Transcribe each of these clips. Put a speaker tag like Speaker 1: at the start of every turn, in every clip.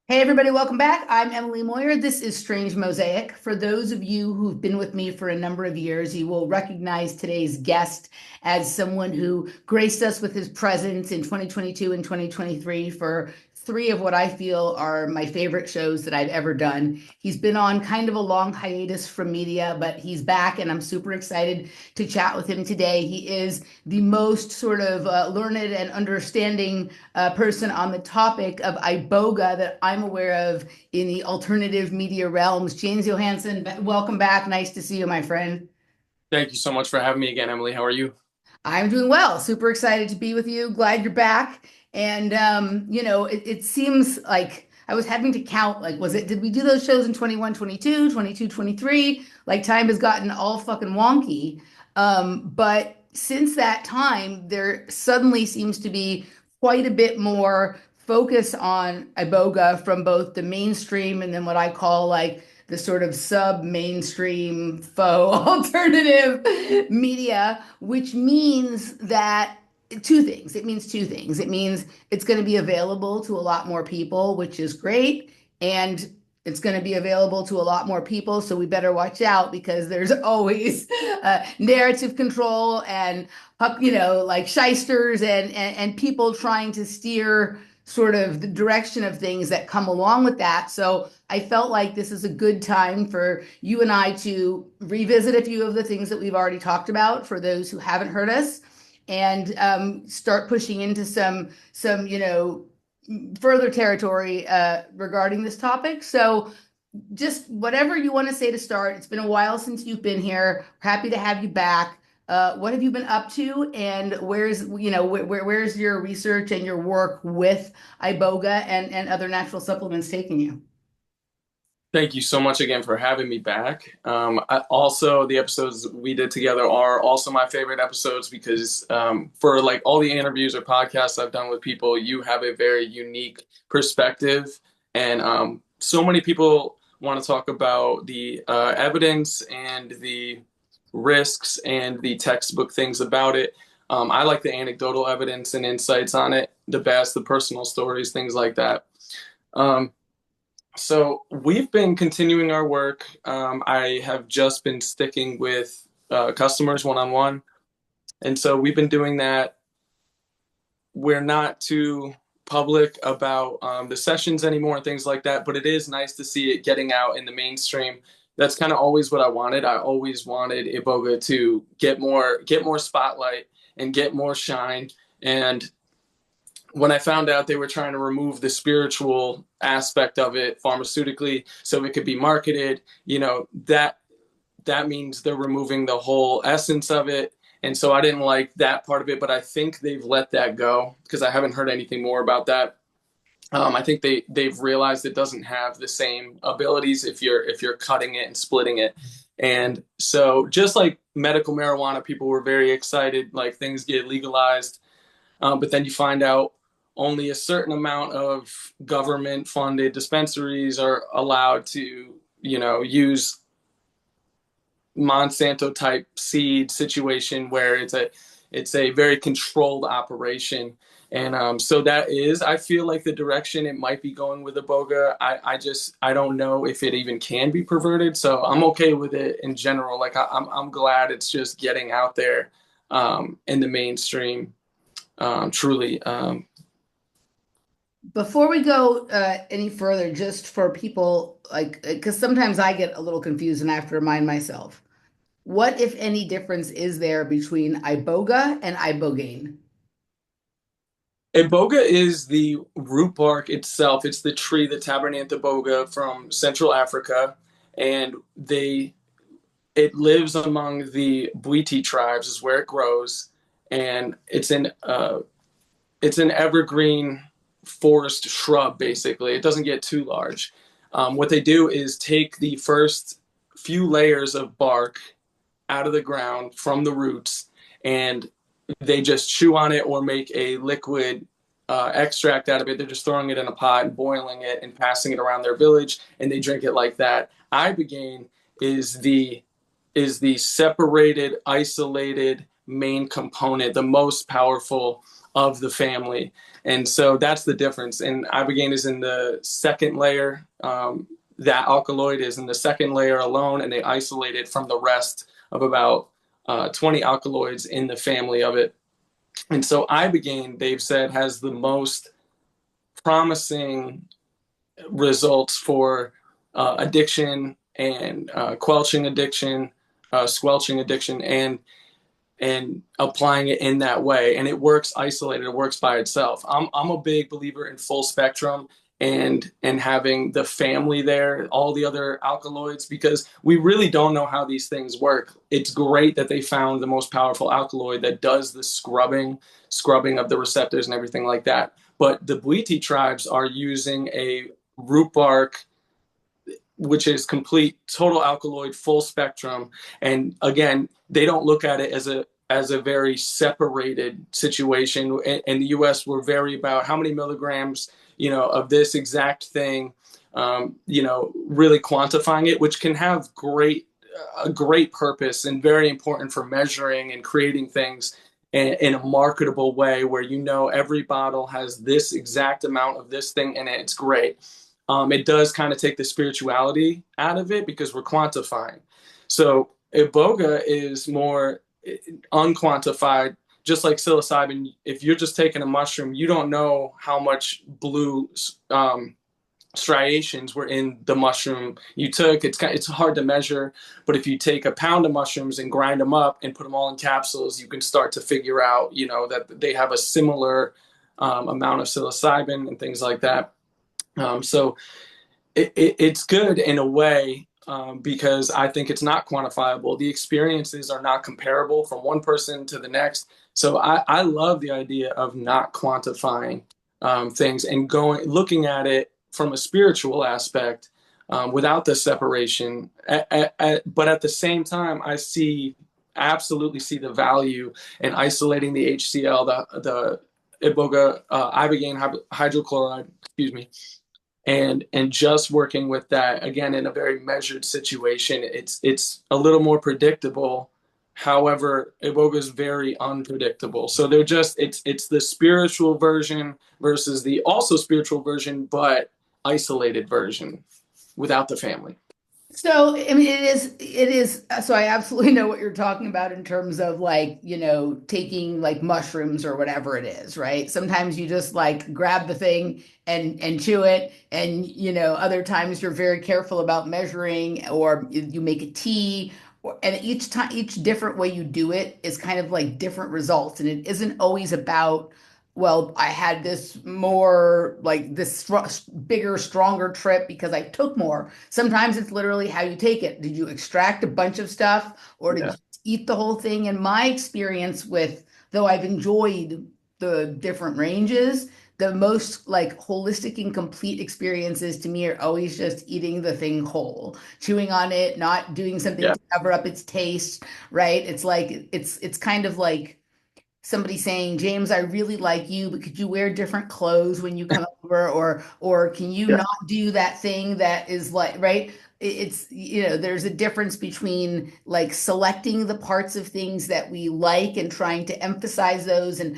Speaker 1: Hey everybody, welcome back. I'm Emily Moyer. This is Strange Mosaic. For those of you who've been with me for a number of years, you will recognize today's guest as someone who graced us with his presence in 2022 and 2023 for three of what I feel are my favorite shows that I've ever done. He's been on kind of a long hiatus from media, but he's back and I'm super excited to chat with him today. He is the most sort of learned and understanding person on the topic of Iboga that I'm aware of in the alternative media realms. James Johanson, welcome back. Nice to see you, my friend.
Speaker 2: Thank you so much for having me again, Emily. How are you?
Speaker 1: I'm doing well. Super excited to be with you. Glad you're back. And it seems like I was having to count, like, did we do those shows in 21, 22, 22, 23? Like time has gotten all fucking wonky. But since that time, there suddenly seems to be quite a bit more focus on Iboga from both the mainstream and then what I call like the sort of sub-mainstream faux alternative media, which means that two things. It means two things. It means it's going to be available to a lot more people, which is great. And it's going to be available to a lot more people. So we better watch out because there's always narrative control and, like shysters and people trying to steer sort of the direction of things that come along with that. So I felt like this is a good time for you and I to revisit a few of the things that we've already talked about for those who haven't heard us and start pushing into some further territory regarding this topic. So just whatever you want to say to start. It's been a while since you've been here. Happy to have you back. What have you been up to, and where's your research and your work with Iboga and other natural supplements taking you?
Speaker 2: Thank you so much again for having me back. Also, the episodes we did together are also my favorite episodes because for like all the interviews or podcasts I've done with people, you have a very unique perspective, and so many people want to talk about the evidence and the risks and the textbook things about it. I like the anecdotal evidence and insights on it, the best, the personal stories, things like that. Um, So we've been continuing our work. I have just been sticking with customers one on one. And so we've been doing that. We're not too public about the sessions anymore and things like that, but it is nice to see it getting out in the mainstream. That's kind of always what I wanted. I always wanted Iboga to get more spotlight and get more shine. And when I found out they were trying to remove the spiritual aspect of it pharmaceutically so it could be marketed, that means they're removing the whole essence of it. And so I didn't like that part of it, but I think they've let that go because I haven't heard anything more about that. I think they've realized it doesn't have the same abilities if you're cutting it and splitting it. And so just like medical marijuana, people were very excited, like things get legalized, but then you find out only a certain amount of government funded dispensaries are allowed to, use Monsanto type seed situation where it's a very controlled operation. And so that is, I feel like the direction it might be going with Iboga. I don't know if it even can be perverted. So I'm okay with it in general. Like I'm glad it's just getting out there in the mainstream. Truly.
Speaker 1: Before we go any further, just for people like, because sometimes I get a little confused and I have to remind myself, what, if any, difference is there between Iboga and Ibogaine?
Speaker 2: Iboga is the root bark itself. It's the tree, the Tabernacle Iboga from Central Africa, and it lives among the Bwiti tribes, is where it grows, and it's an evergreen forest shrub. Basically, it doesn't get too large. What they do is take the first few layers of bark out of the ground from the roots, and they just chew on it or make a liquid extract out of it. They're just throwing it in a pot and boiling it and passing it around their village, and they drink it like that. Ibogaine is the separated, isolated main component, the most powerful of the family. And so that's the difference. And Ibogaine is in the second layer. That alkaloid is in the second layer alone, and they isolate it from the rest of about 20 alkaloids in the family of it. And so Ibogaine, they've said, has the most promising results for addiction and quelching addiction, squelching addiction, and applying it in that way. And it works isolated. It works by itself. I'm a big believer in full spectrum and having the family there, all the other alkaloids, because we really don't know how these things work. It's great that they found the most powerful alkaloid that does the scrubbing of the receptors and everything like that. But the Bwiti tribes are using a root bark, which is complete total alkaloid, full spectrum. And again, they don't look at it as a very separated situation. In the US, we're very about how many milligrams, of this exact thing, really quantifying it, which can have a great purpose and very important for measuring and creating things in a marketable way where every bottle has this exact amount of this thing in it. It's great. It does kind of take the spirituality out of it because we're quantifying. So Iboga is more unquantified, just like psilocybin. If you're just taking a mushroom, you don't know how much blue striations were in the mushroom you took. It's hard to measure, but if you take a pound of mushrooms and grind them up and put them all in capsules, you can start to figure out, that they have a similar amount of psilocybin and things like that. So it's good in a way because I think it's not quantifiable. The experiences are not comparable from one person to the next. So I love the idea of not quantifying things and looking at it from a spiritual aspect without the separation. But at the same time, absolutely see the value in isolating the HCl, the Iboga, Ibogaine hydrochloride, excuse me, and just working with that again in a very measured situation. It's a little more predictable. However, Iboga is very unpredictable. So it's the spiritual version versus the also spiritual version, but isolated version without the family.
Speaker 1: So, I mean, it is. So I absolutely know what you're talking about in terms of like, taking like mushrooms or whatever it is, right? Sometimes you just like grab the thing and chew it. And, other times you're very careful about measuring or you make a tea. And each different way you do it is kind of like different results. And it isn't always about, well, I had this more like this bigger, stronger trip because I took more. Sometimes it's literally how you take it. Did you extract a bunch of stuff or did
Speaker 2: Yeah.
Speaker 1: you eat the whole thing? And my experience with, though I've enjoyed the different ranges, the most like holistic and complete experiences to me are always just eating the thing whole, chewing on it, not doing something
Speaker 2: Yeah.
Speaker 1: to cover up its taste, right? It's like it's kind of like somebody saying, James, I really like you, but could you wear different clothes when you come over? Or can you
Speaker 2: Yeah.
Speaker 1: not do that thing that is like, right? It's, there's a difference between like selecting the parts of things that we like and trying to emphasize those and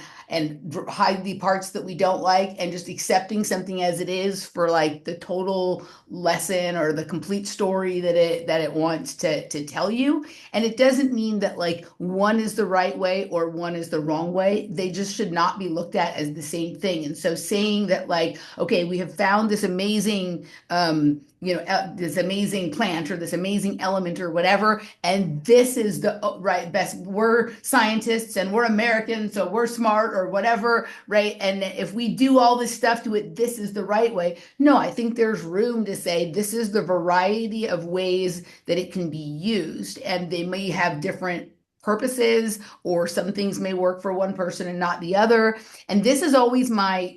Speaker 1: hide the parts that we don't like and just accepting something as it is for like the total lesson or the complete story that it wants to tell you. And it doesn't mean that like one is the right way or one is the wrong way. They just should not be looked at as the same thing. And so saying that like, okay, we have found this amazing, this amazing plant or this amazing element or whatever, and this is the right best. We're scientists and we're Americans, so we're smart or whatever, right? And if we do all this stuff to it, this is the right way. No, I think there's room to say this is the variety of ways that it can be used, and they may have different purposes or some things may work for one person and not the other. And this is always my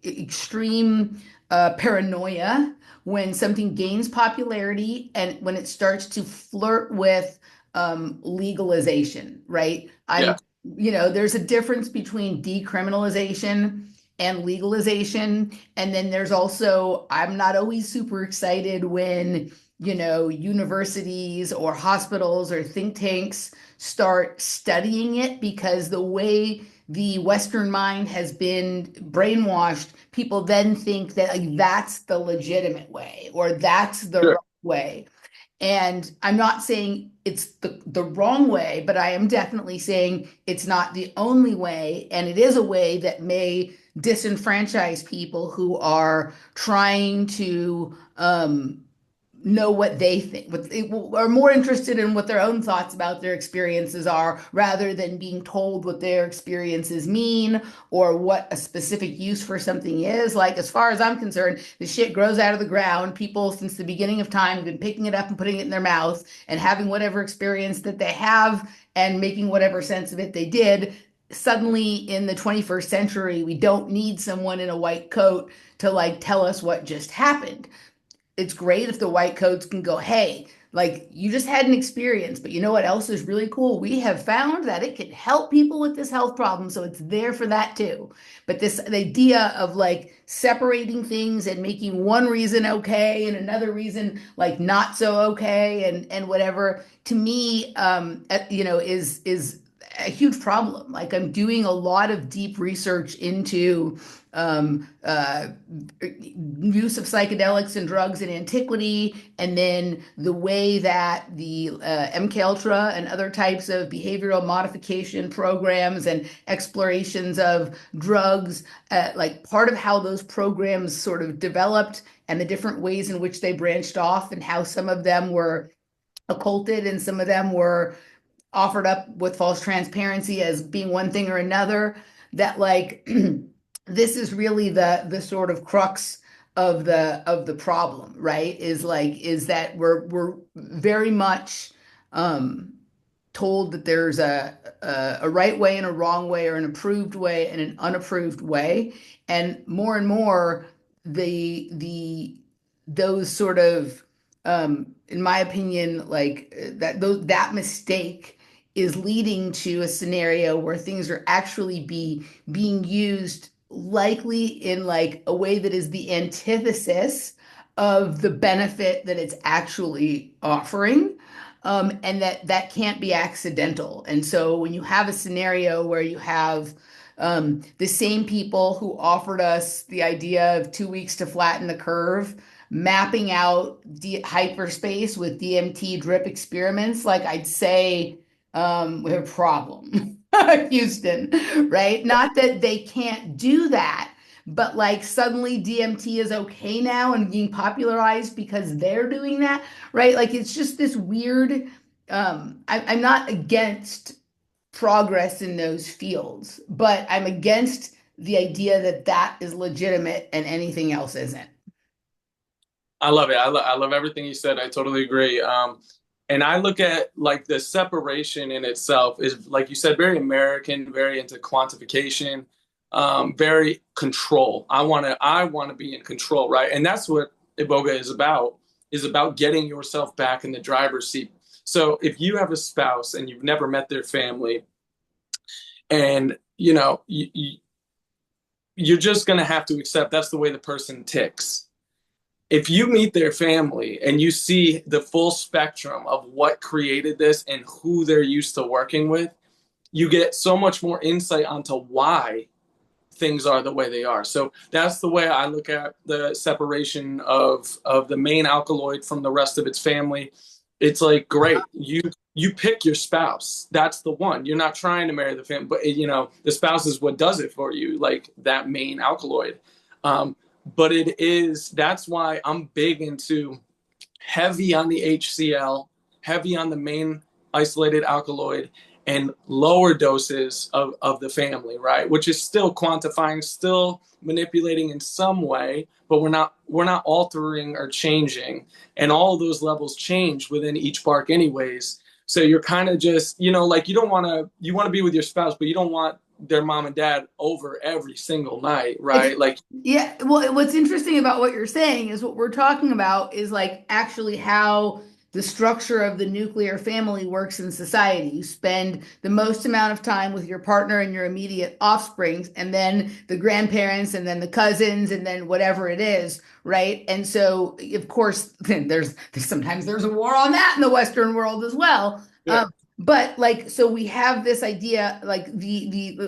Speaker 1: extreme paranoia when something gains popularity and when it starts to flirt with legalization, right?
Speaker 2: Yeah.
Speaker 1: There's a difference between decriminalization and legalization. And then there's also, I'm not always super excited when, universities or hospitals or think tanks start studying it because the way the Western mind has been brainwashed, people then think that like that's the legitimate way or that's the right
Speaker 2: Sure.
Speaker 1: way. And I'm not saying it's the wrong way, but I am definitely saying it's not the only way. And it is a way that may disenfranchise people who are trying to know what they think, what they are more interested in what their own thoughts about their experiences are, rather than being told what their experiences mean or what a specific use for something is. Like, as far as I'm concerned, the shit grows out of the ground. People, since the beginning of time, have been picking it up and putting it in their mouth and having whatever experience that they have and making whatever sense of it they did. Suddenly, in the 21st century, we don't need someone in a white coat to like tell us what just happened. It's great if the white coats can go, hey, like you just had an experience, but you know what else is really cool? We have found that it can help people with this health problem. So it's there for that too. But this the idea of like separating things and making one reason okay and another reason like not so okay and whatever, to me, is a huge problem. Like, I'm doing a lot of deep research into um, uh, use of psychedelics and drugs in antiquity, and then the way that the MK Ultra and other types of behavioral modification programs and explorations of drugs, like part of how those programs sort of developed and the different ways in which they branched off, and how some of them were occulted and some of them were offered up with false transparency as being one thing or another, that like this is really the sort of crux of the problem, right? Is that we're very much um told that there's a right way and a wrong way, or an approved way and an unapproved way. And more, the those sort of in my opinion, like that mistake is leading to a scenario where things are actually being used likely in like a way that is the antithesis of the benefit that it's actually offering. And that can't be accidental. And so when you have a scenario where you have the same people who offered us the idea of 2 weeks to flatten the curve, mapping out hyperspace with DMT drip experiments, like, I'd say we have a problem. Houston, right? Not that they can't do that, but like suddenly DMT is okay now and being popularized because they're doing that, right? Like, it's just this weird. I'm not against progress in those fields, but I'm against the idea that that is legitimate and anything else isn't.
Speaker 2: I love it. I love everything you said. I totally agree. And I look at like the separation in itself is, like you said, very American, very into quantification, very control. I want to be in control, right? And that's what Iboga is about getting yourself back in the driver's seat. So if you have a spouse and you've never met their family, and you're just going to have to accept that's the way the person ticks. If you meet their family and you see the full spectrum of what created this and who they're used to working with, you get so much more insight onto why things are the way they are. So that's the way I look at the separation of the main alkaloid from the rest of its family. It's like, great, you pick your spouse. That's the one. You're not trying to marry the family, but the spouse is what does it for you, like that main alkaloid. But that's why I'm big into heavy on the HCl, heavy on the main isolated alkaloid, and lower doses of the family, right? Which is still quantifying, still manipulating in some way, but we're not altering or changing. And all of those levels change within each bark anyways. So you're kind of just, like you want to be with your spouse, but you don't want their mom and dad over every single night,
Speaker 1: It's
Speaker 2: right? Like,
Speaker 1: Yeah, well, what's interesting about what you're saying is what we're talking about is like actually how the structure of the nuclear family works in society. You spend the most amount of time with your partner and your immediate offspring, and then the grandparents, and then the cousins, and then whatever it is, right? And so, of course, there's sometimes there's a war on that in the Western world as well.
Speaker 2: sure.
Speaker 1: But like, so we have this idea, like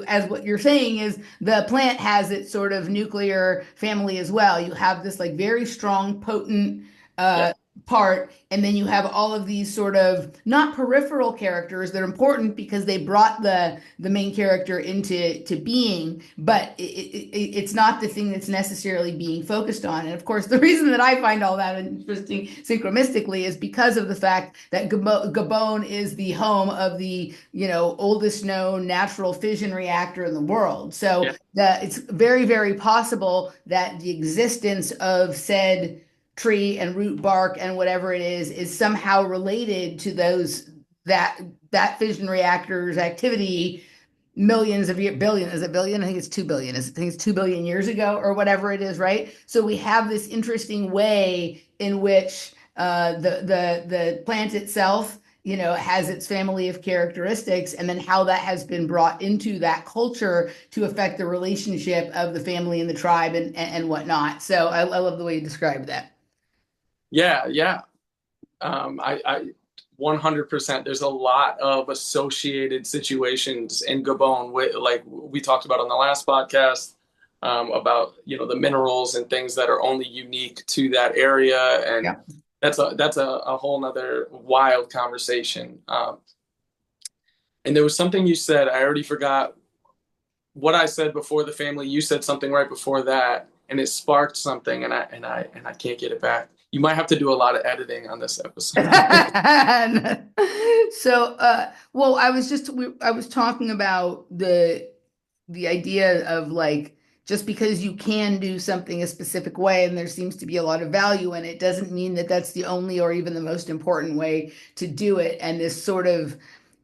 Speaker 1: as what you're saying is the plant has its sort of nuclear family as well. You have this like very strong, potent
Speaker 2: Yeah,
Speaker 1: uh, part, and then you have all of these sort of not peripheral characters. They're important because they brought the main character into being, but it's not the thing that's necessarily being focused on. And of course, the reason that I find all that interesting synchronistically is because of the fact that Gabon is the home of the oldest known natural fission reactor in the world. So
Speaker 2: yeah,
Speaker 1: it's very, very possible that the existence of said tree and root bark and whatever it is somehow related to those that fission reactor's activity millions of years, billion, is it billion? I think it's 2 billion. I think it's 2 billion years ago or whatever it is, right? So we have this interesting way in which the plant itself, has its family of characteristics, and then how that has been brought into that culture to affect the relationship of the family and the tribe and whatnot. So I love the way you described that.
Speaker 2: yeah, yeah. I 100%. There's a lot of associated situations in Gabon, with, like we talked about on the last podcast, about the minerals and things that are only unique to that area, and
Speaker 1: Yeah.
Speaker 2: that's a whole nother wild conversation. And there was something you said. I already forgot what I said before the family. You said something right before that, and it sparked something, and I can't get it back. You might have to do a lot of editing on this episode.
Speaker 1: So, well, I was talking about the idea of like just because you can do something a specific way and there seems to be a lot of value in it doesn't mean that that's the only or even the most important way to do it. And this sort of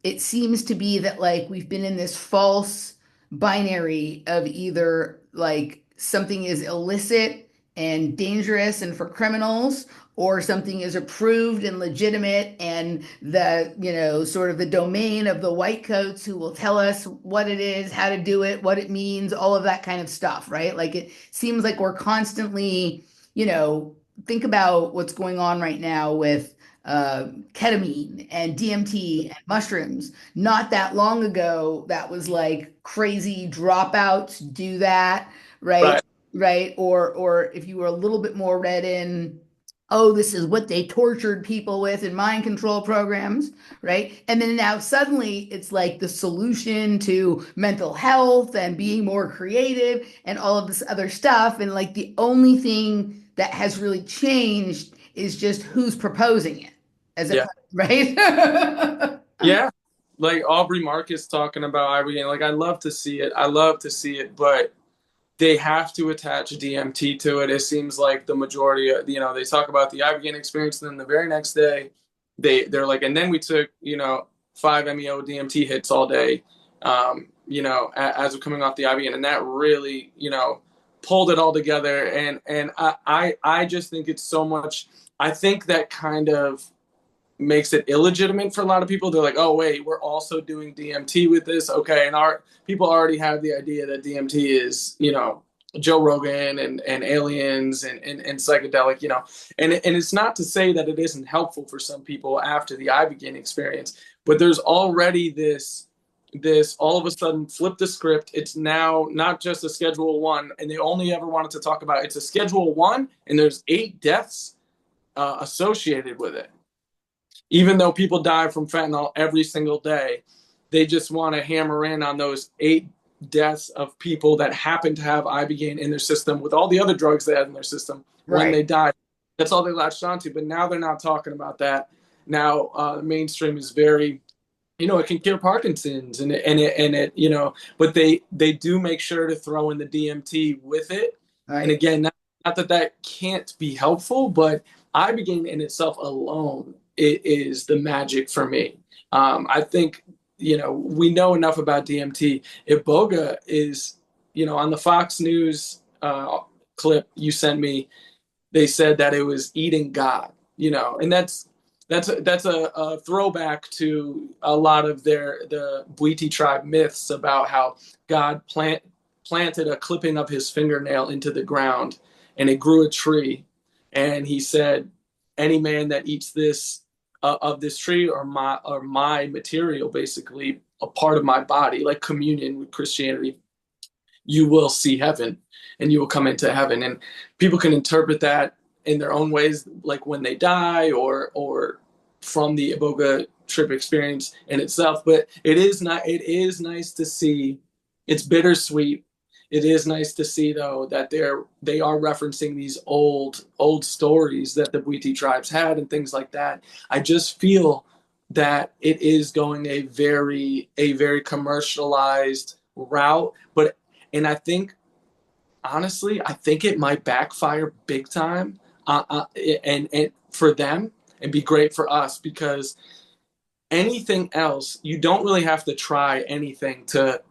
Speaker 1: it seems to be that like we've been in this false binary of either like something is illicit and dangerous and for criminals, or something is approved and legitimate and the sort of the domain of the white coats who will tell us what it is, how to do it, what it means, all of that kind of stuff, right? Like it seems like we're constantly, think about what's going on right now with ketamine and DMT and mushrooms. Not that long ago, that was like crazy dropouts do that, right?
Speaker 2: Right,
Speaker 1: Right? Or if you were a little bit more read in, oh, this is what they tortured people with in mind control programs, right? And then now suddenly it's like the solution to mental health and being more creative and all of this other stuff. And like the only thing that has really changed is just who's proposing it, as
Speaker 2: yeah.
Speaker 1: opposed, right?
Speaker 2: Yeah, like Aubrey Marcus talking about Ibogaine. Like I love to see it. I love to see it, but they have to attach DMT to it. It seems like the majority of they talk about the Ibogaine experience, and then the very next day they're like, and then we took 5 MEO DMT hits all day, as we're coming off the Ibogaine, and that really pulled it all together. And I just think it's so much. I think that kind of makes it illegitimate for a lot of people. They're like, oh wait, we're also doing DMT with this. Okay, and our people already have the idea that DMT is, Joe Rogan and aliens and psychedelic, and it's not to say that it isn't helpful for some people after the Ibogaine experience, but there's already this all of a sudden flip the script. It's now not just a Schedule 1, and they only ever wanted to talk about it's a Schedule 1, and there's 8 deaths associated with it, even though people die from fentanyl every single day. They just want to hammer in on those 8 deaths of people that happen to have Ibogaine in their system with all the other drugs they had in their system when
Speaker 1: Right.
Speaker 2: they died. That's all they latched onto. But now they're not talking about that. Now mainstream is very, it can cure Parkinson's and it, but they do make sure to throw in the DMT with it. And
Speaker 1: Right.
Speaker 2: again, not that that can't be helpful, but Ibogaine in itself alone it is the magic for me. I think we know enough about DMT. Iboga is, on the Fox News clip you sent me, they said that it was eating God, and that's a throwback to a lot of the Bwiti tribe myths about how God planted a clipping of his fingernail into the ground, and it grew a tree, and he said, "Any man that eats this of this tree, or my material, basically a part of my body, like communion with Christianity, you will see heaven and you will come into heaven. And people can interpret that in their own ways, like when they die, or from the Iboga trip experience in itself. But it is nice to see. It's bittersweet. It is nice to see, though, that they are referencing these old stories that the Bwiti tribes had and things like that. I just feel that it is going a very commercialized route, but and I think, honestly, I think it might backfire big time, and for them, and be great for us, because anything else, you don't really have to try anything to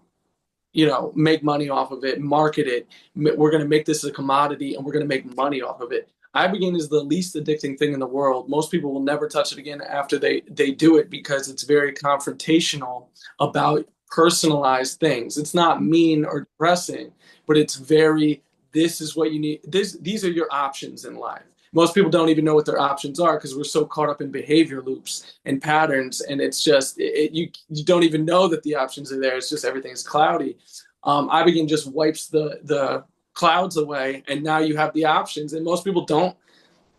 Speaker 2: make money off of it, market it. We're going to make this a commodity and we're going to make money off of it. Ibogaine is the least addicting thing in the world. Most people will never touch it again after they do it, because it's very confrontational about personalized things. It's not mean or depressing, but it's very, this is what you need. These are your options in life. Most people don't even know what their options are, because we're so caught up in behavior loops and patterns, and it's just you don't even know that the options are there. It's just everything's cloudy. Ibogaine just wipes the clouds away, and now you have the options. And most people don't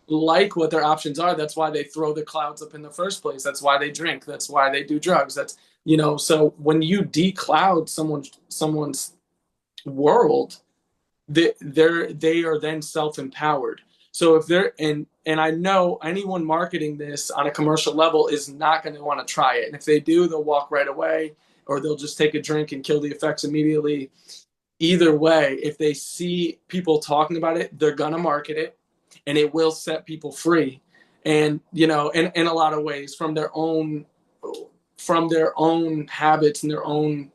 Speaker 2: like what their options are. That's why they throw the clouds up in the first place. That's why they drink. That's why they do drugs. So when you decloud someone's world, they are then self-empowered. So if they're and I know anyone marketing this on a commercial level is not going to want to try it. And if they do, they'll walk right away, or they'll just take a drink and kill the effects immediately. Either way, if they see people talking about it, they're going to market it, and it will set people free. And in a lot of ways, from their own habits and their own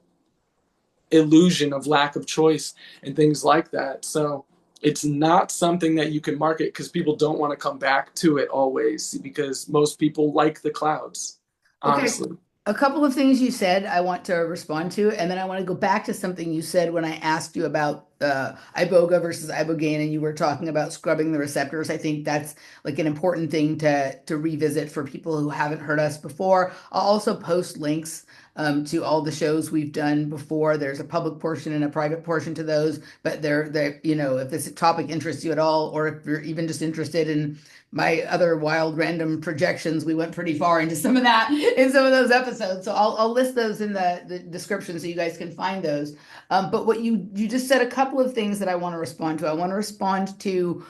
Speaker 2: illusion of lack of choice and things like that. So it's not something that you can market, because people don't want to come back to it always, because most people like the clouds,
Speaker 1: Okay,
Speaker 2: honestly.
Speaker 1: a couple of things you said I want to respond to, and then I want to go back to something you said when I asked you about Iboga versus Ibogaine, and you were talking about scrubbing the receptors. I think that's like an important thing to revisit for people who haven't heard us before. I'll also post links to all the shows we've done before. There's a public portion and a private portion to those, but if this topic interests you at all, or if you're even just interested in my other wild random projections, we went pretty far into some of that in some of those episodes. So I'll list those in the description so you guys can find those. But what you just said, a couple of things that I want to respond to. I want to respond to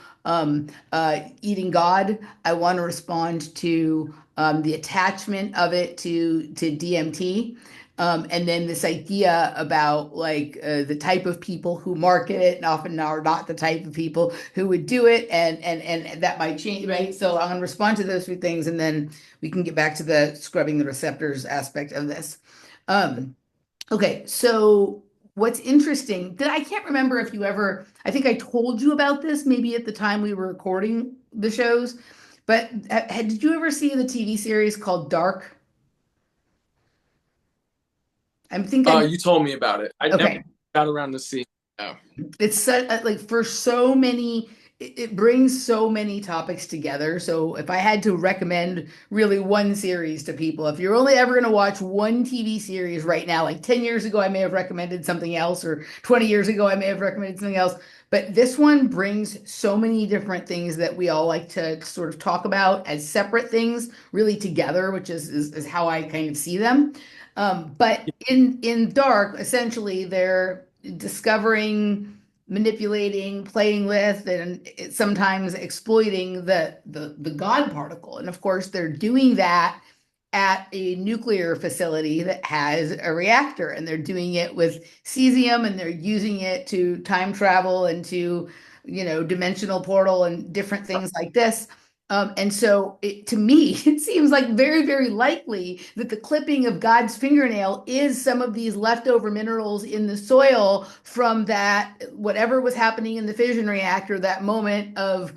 Speaker 1: eating God. I want to respond to the attachment of it to DMT. And then this idea about like the type of people who market it and often are not the type of people who would do it, and that might change, right? So I'm going to respond to those three things, and then we can get back to the scrubbing the receptors aspect of this. Um, okay, so what's interesting that I can't remember if you ever, I think I told you about this maybe at the time we were recording the shows, but did you ever see the TV series called Dark? I think I
Speaker 2: You told me about it. I never
Speaker 1: okay.
Speaker 2: got around to seeing. No.
Speaker 1: It's so, like for so many, it brings so many topics together. So if I had to recommend really one series to people, if you're only ever going to watch one TV series right now, like 10 years ago, I may have recommended something else, or 20 years ago, I may have recommended something else. But this one brings so many different things that we all like to sort of talk about as separate things, really together, which is how I kind of see them. But in Dark, essentially, they're discovering, manipulating, playing with, and sometimes exploiting the God particle. And of course, they're doing that at a nuclear facility that has a reactor, and they're doing it with cesium, and they're using it to time travel and to, dimensional portal and different things like this. And so to me, it seems like very, very likely that the clipping of God's fingernail is some of these leftover minerals in the soil from that, whatever was happening in the fission reactor, that moment of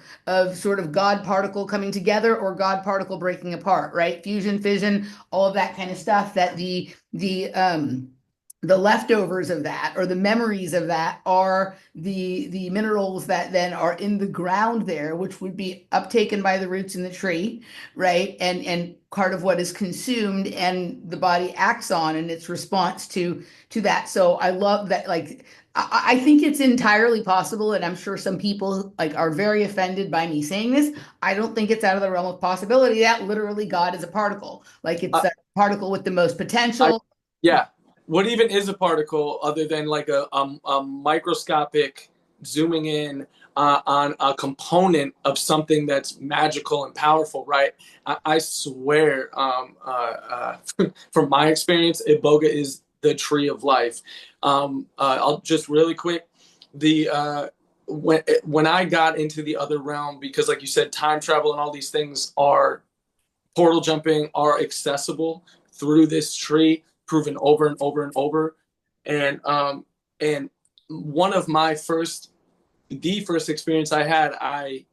Speaker 1: sort of God particle coming together or God particle breaking apart, right? Fusion, fission, all of that kind of stuff that the leftovers of that or the memories of that are the minerals that then are in the ground there, which would be uptaken by the roots in the tree, right? And part of what is consumed and the body acts on in its response to that. So I love that. Like I think it's entirely possible, and I'm sure some people like are very offended by me saying this. I don't think it's out of the realm of possibility that literally God is a particle. Like it's
Speaker 2: I,
Speaker 1: a particle with the most
Speaker 2: I
Speaker 1: potential.
Speaker 2: yeah. What even is a particle other than like a microscopic zooming in on a component of something that's magical and powerful, right? I swear, from my experience, Iboga is the tree of life. I'll just really quick the when I got into the other realm, because like you said, time travel and all these things are portal jumping are accessible through this tree, proven over and over and over. And one of my first, the first experience I had, I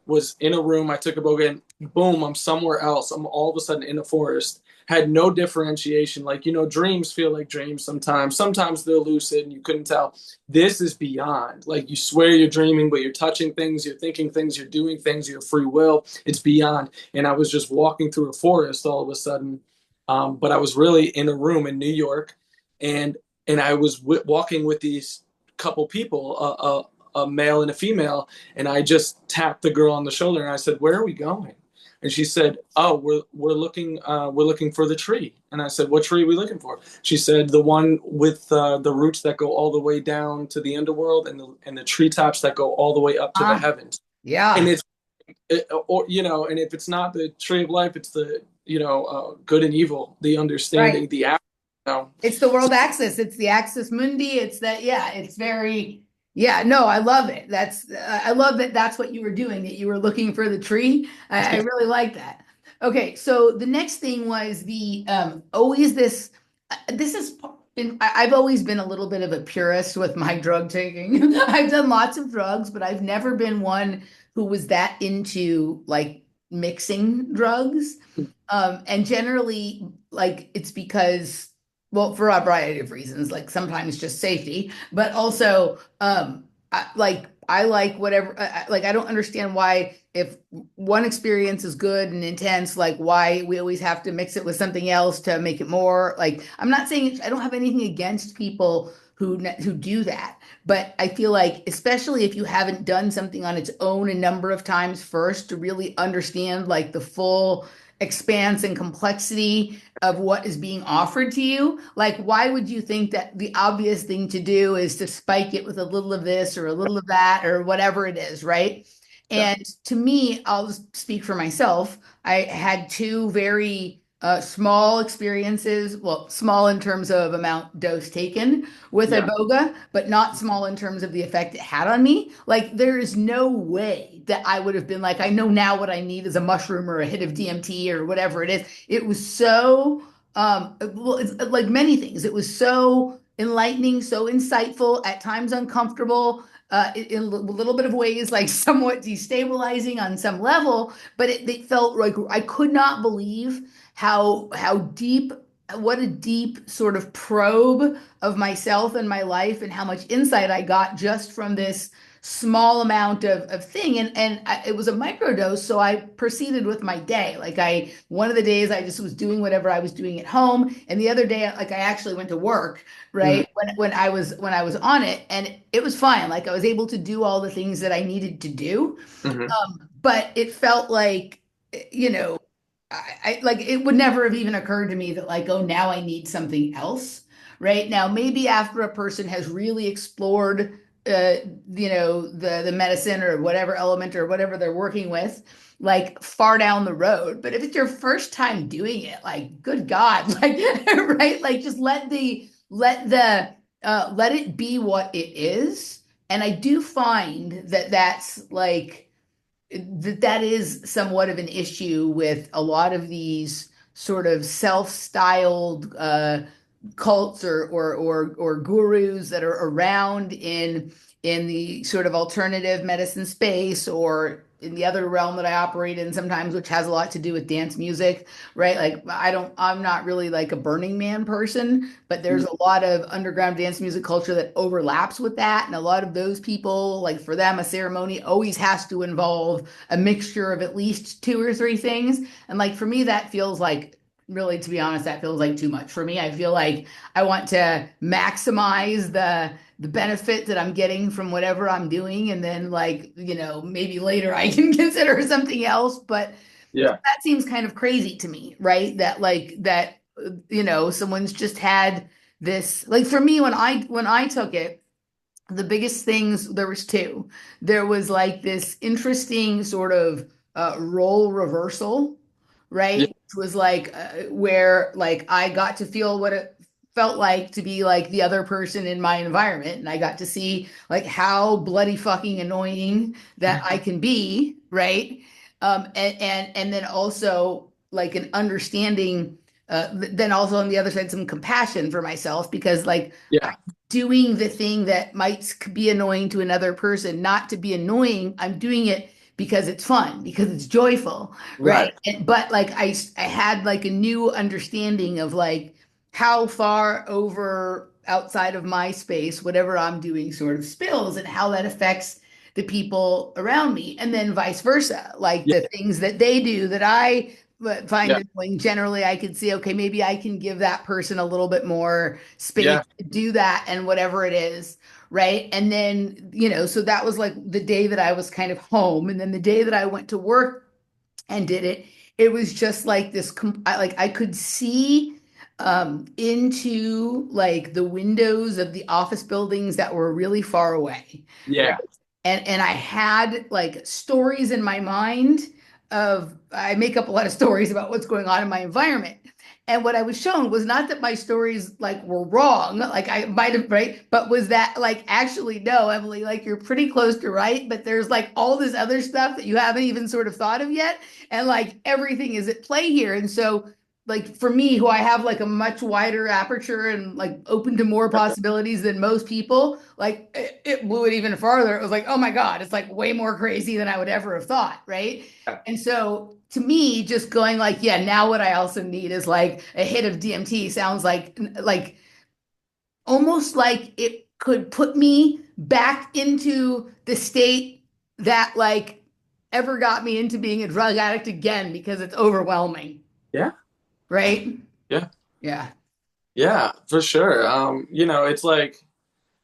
Speaker 2: was in a room. I took a boga and boom, I'm somewhere else. I'm all of a sudden in a forest. Had no differentiation. Like, dreams feel like dreams sometimes. Sometimes they're lucid and you couldn't tell. This is beyond. Like, you swear you're dreaming, but you're touching things, you're thinking things, you're doing things, your free will. It's beyond. And I was just walking through a forest all of a sudden. But I was really in a room in New York, and I was walking with these couple people, a male and a female, and I just tapped the girl on the shoulder and I said, "Where are we going?" And she said, "Oh, we're looking for the tree." And I said, "What tree are we looking for?" She said, "The one with the roots that go all the way down to the underworld, and the treetops that go all the way up to the
Speaker 1: Ah,
Speaker 2: heavens." And
Speaker 1: yeah,
Speaker 2: and if it's not the tree of life, it's the good and evil, the
Speaker 1: right.
Speaker 2: understanding, the act. You know.
Speaker 1: It's the world axis. It's the axis mundi. It's that, yeah, it's very, yeah, no, I love it. I love that that's what you were doing, that you were looking for the tree. I really like that. Okay, so the next thing was the always this, this is, I've always been a little bit of a purist with my drug taking. I've done lots of drugs, but I've never been one who was that into like mixing drugs. And generally, like it's because, well, for a variety of reasons, like sometimes just safety, but also, I like whatever, like I don't understand why if one experience is good and intense, like why we always have to mix it with something else to make it more. Like I'm not saying I don't have anything against people who do that, but I feel like especially if you haven't done something on its own a number of times first to really understand like the full expanse and complexity of what is being offered to you. Like, why would you think that the obvious thing to do is to spike it with a little of this or a little of that or whatever it is, right?
Speaker 2: Yeah.
Speaker 1: And to me, I'll just speak for myself. I had two very small experiences, well, small in terms of amount dose taken with
Speaker 2: Yeah.
Speaker 1: Iboga, but not small in terms of the effect it had on me. Like, there is no way that I would have been like, I know now what I need is a mushroom or a hit of DMT or whatever it is. It was so, well, it's like many things, it was so enlightening, so insightful, at times uncomfortable, in a little bit of ways, like somewhat destabilizing on some level, but it felt like I could not believe how deep, what a deep sort of probe of myself and my life and how much insight I got just from this small amount of thing. It was a microdose. So I proceeded with my day. One of the days I just was doing whatever I was doing at home. And the other day, like I actually went to work,
Speaker 2: Mm-hmm.
Speaker 1: right? When I was on it, and it was fine. Like I was able to do all the things that I needed to do.
Speaker 2: Mm-hmm.
Speaker 1: But it felt like, you know, I like it would never have even occurred to me that like, oh, now I need something else. Right now, maybe after a person has really explored, the medicine or whatever element or whatever they're working with, like far down the road. But if it's your first time doing it, like, good God, like, right, like just let it be what it is. And I do find that that's like that is somewhat of an issue with a lot of these sort of self-styled cults or gurus that are around in the sort of alternative medicine space or in the other realm that I operate in sometimes, which has a lot to do with dance music, right? Like I'm not really like a Burning Man person, but there's a lot of underground dance music culture that overlaps with that. And a lot of those people, like for them, a ceremony always has to involve a mixture of at least two or three things. And like for me, that feels like really, to be honest, that feels like too much for me. I feel like I want to maximize the benefit that I'm getting from whatever I'm doing. And then like, maybe later I can consider something else. But
Speaker 2: Yeah.
Speaker 1: that seems kind of crazy to me, right? That like that, someone's just had this, like for me, when I took it, the biggest things, there was two. There was like this interesting sort of role reversal,
Speaker 2: Yeah.
Speaker 1: right? It was like where like I got to feel what it felt like to be like the other person in my environment, and I got to see like how bloody fucking annoying that I can be, right? And then also like an understanding, then also on the other side some compassion for myself, because like
Speaker 2: Yeah.
Speaker 1: doing the thing that might be annoying to another person, not to be annoying. I'm doing it because it's fun, because it's joyful, right?
Speaker 2: Right.
Speaker 1: But like I had like a new understanding of like how far over outside of my space, whatever I'm doing sort of spills, and how that affects the people around me. And then vice versa, like
Speaker 2: Yeah.
Speaker 1: the things that they do that I find
Speaker 2: Yeah.
Speaker 1: annoying. Generally, I could see, okay, maybe I can give that person a little bit more space
Speaker 2: Yeah.
Speaker 1: to do that and whatever it is, right? And then, so that was like the day that I was kind of home. And then the day that I went to work and did it, it was just like this, like I could see into like the windows of the office buildings that were really far away, right?
Speaker 2: Yeah.
Speaker 1: And I had like stories in my mind of, I make up a lot of stories about what's going on in my environment. And what I was shown was not that my stories like were wrong, like I might have, right, but was that like, actually no, Emily, like you're pretty close to right, but there's like all this other stuff that you haven't even sort of thought of yet, and like everything is at play here. And so like for me, who I have like a much wider aperture and like open to more possibilities than most people, like it blew it even farther. It was like, oh my God, it's like way more crazy than I would ever have thought, right?
Speaker 2: Yeah.
Speaker 1: And so to me, just going like, yeah, now what I also need is like a hit of DMT. Sounds like almost like it could put me back into the state that like ever got me into being a drug addict again, because it's overwhelming,
Speaker 2: Yeah.
Speaker 1: right?
Speaker 2: Yeah.
Speaker 1: Yeah.
Speaker 2: Yeah, for sure.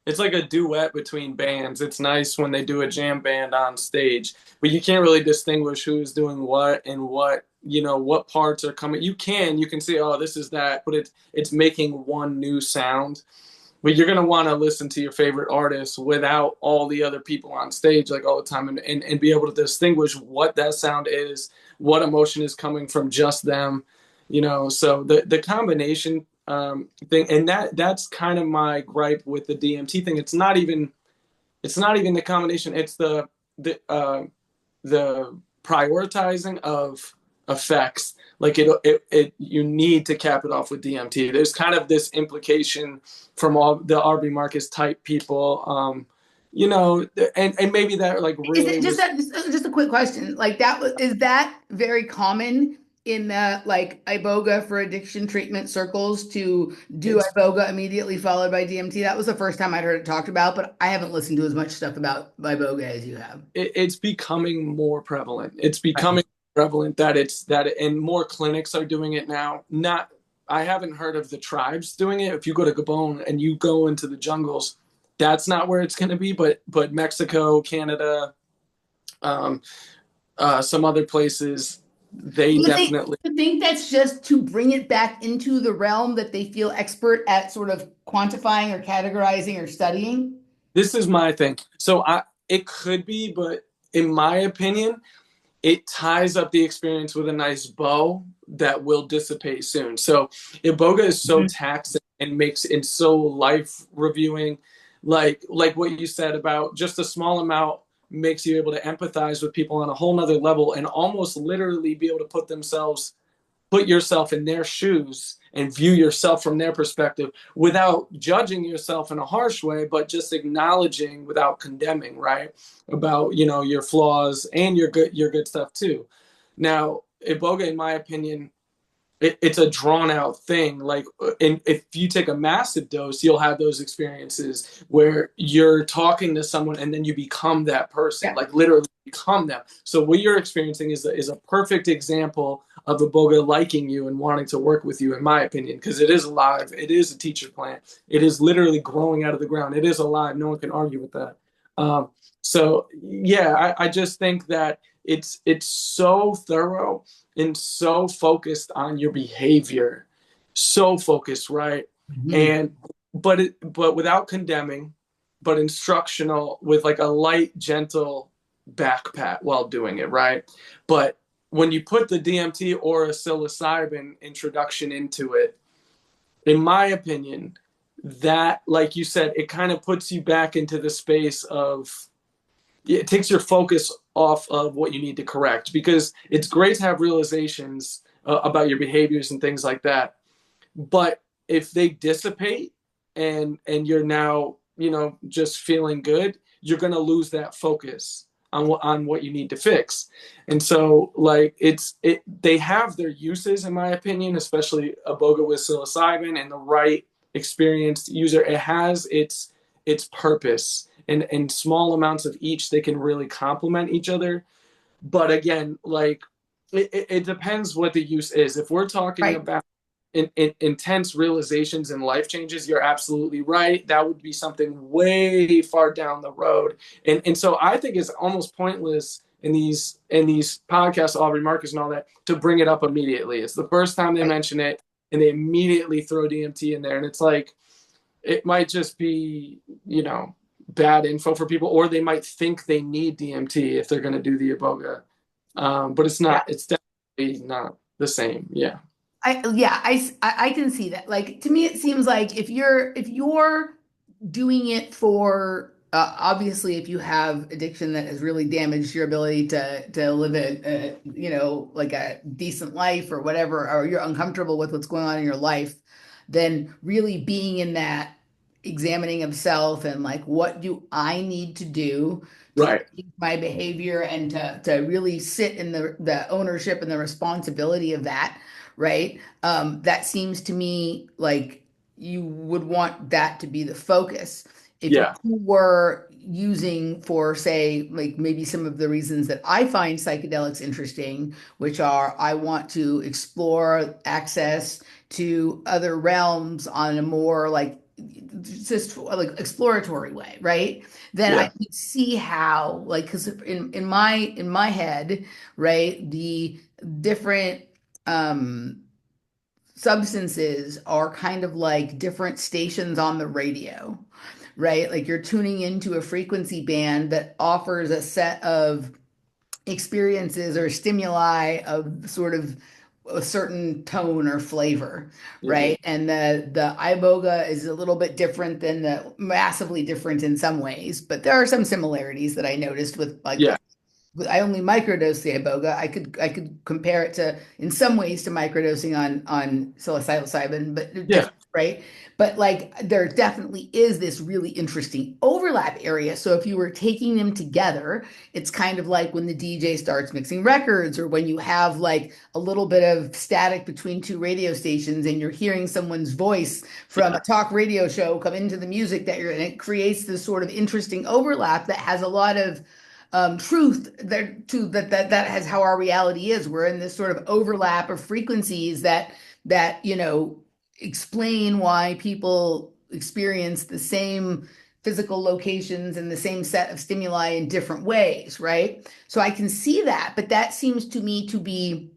Speaker 2: It's like a duet between bands. It's nice when they do a jam band on stage, but you can't really distinguish who's doing what and what parts are coming. You can see, oh, this is that, but it's making one new sound. But you're gonna want to listen to your favorite artist without all the other people on stage like all the time, and be able to distinguish what that sound is, what emotion is coming from just them. So the combination thing, and that's kind of my gripe with the DMT thing. It's not even the combination. It's the prioritizing of effects. Like you need to cap it off with DMT. There's kind of this implication from all the RB Marcus type people, and maybe that like
Speaker 1: Is
Speaker 2: really
Speaker 1: it just
Speaker 2: was.
Speaker 1: that, just a quick question? Like that was, is that very common in the like Iboga for addiction treatment circles to do
Speaker 2: It's
Speaker 1: Iboga immediately followed by DMT? That was the first time I'd heard it talked about, but I haven't listened to as much stuff about Iboga as you have.
Speaker 2: it's becoming more prevalent. It's
Speaker 1: Right.
Speaker 2: becoming prevalent that and more clinics are doing it now. Not I haven't heard of the tribes doing it. If you go to Gabon and you go into the jungles, that's not where it's going to be. But Mexico, Canada, um, some other places, they
Speaker 1: You think
Speaker 2: definitely.
Speaker 1: you think that's just to bring it back into the realm that they feel expert at sort of quantifying or categorizing or studying?
Speaker 2: This is my thing. So it could be, but in my opinion, it ties up the experience with a nice bow that will dissipate soon. So Iboga is so taxing and makes it so life reviewing, like what you said about just a small amount makes you able to empathize with people on a whole nother level and almost literally be able to put yourself in their shoes and view yourself from their perspective without judging yourself in a harsh way, but just acknowledging without condemning, right? About, your flaws and your good stuff too. Now, Iboga, in my opinion, it's a drawn out thing. Like, and if you take a massive dose, you'll have those experiences where you're talking to someone and then you become that person,
Speaker 1: Yeah.
Speaker 2: like literally become them. So what you're experiencing is a perfect example of Iboga liking you and wanting to work with you, in my opinion, because it is alive. It is a teacher plant. It is literally growing out of the ground. It is alive. No one can argue with that. So yeah, I just think that it's so thorough and so focused on your behavior, so focused, right?
Speaker 1: Mhm.
Speaker 2: And but without condemning, but instructional with like a light, gentle back pat while doing it, right? But when you put the DMT or a psilocybin introduction into it, in my opinion, that, like you said, it kind of puts you back into the space of, it takes your focus off of what you need to correct, because it's great to have realizations about your behaviors and things like that, but if they dissipate and you're now, just feeling good, you're going to lose that focus on what you need to fix. And so, like, they have their uses, in my opinion, especially Iboga with psilocybin and the right experienced user. It has its purpose, and in small amounts of each they can really complement each other. But again, like, it depends what the use is. If we're talking
Speaker 1: Right.
Speaker 2: about intense realizations and life changes, you're absolutely right. That would be something way far down the road. And so I think it's almost pointless in these podcasts, Aubrey Marcus and all that, to bring it up immediately. It's the first time they
Speaker 1: Right.
Speaker 2: mention it and they immediately throw DMT in there. And it's like, it might just be, bad info for people, or they might think they need DMT if they're going to do the Iboga. But it's
Speaker 1: Yeah.
Speaker 2: not, it's definitely not the same. Yeah.
Speaker 1: I can see that. Like, to me, it seems like if you're doing it for obviously, if you have addiction that has really damaged your ability to live like a decent life or whatever, or you're uncomfortable with what's going on in your life, then really being in that examining of self and like, what do I need to do to
Speaker 2: Right.
Speaker 1: change my behavior, and to really sit in the ownership and the responsibility of that, right? That seems to me like you would want that to be the focus. If you
Speaker 2: Yeah.
Speaker 1: were using for, say, like maybe some of the reasons that I find psychedelics interesting, which are I want to explore access to other realms on a more like just like exploratory way, right? Then I
Speaker 2: Yeah.
Speaker 1: could see how, like, because in my head, right, the different um substances are kind of like different stations on the radio, right? Like you're tuning into a frequency band that offers a set of experiences or stimuli of sort of a certain tone or flavor,
Speaker 2: Hmm.
Speaker 1: right? And the iboga is a little bit different than the massively different in some ways, but there are some similarities that I noticed with like
Speaker 2: Yeah.
Speaker 1: the I only microdose the iboga. I could compare it to in some ways to microdosing on psilocybin, but they're
Speaker 2: Yeah.
Speaker 1: different, right? But like there definitely is this really interesting overlap area. So if you were taking them together, it's kind of like when the DJ starts mixing records, or when you have like a little bit of static between two radio stations and you're hearing someone's voice from
Speaker 2: Yeah.
Speaker 1: a talk radio show come into the music that you're in. It creates this sort of interesting overlap that has a lot of truth there too, that has how our reality is. We're in this sort of overlap of frequencies that explain why people experience the same physical locations and the same set of stimuli in different ways, right? So I can see that, but that seems to me to be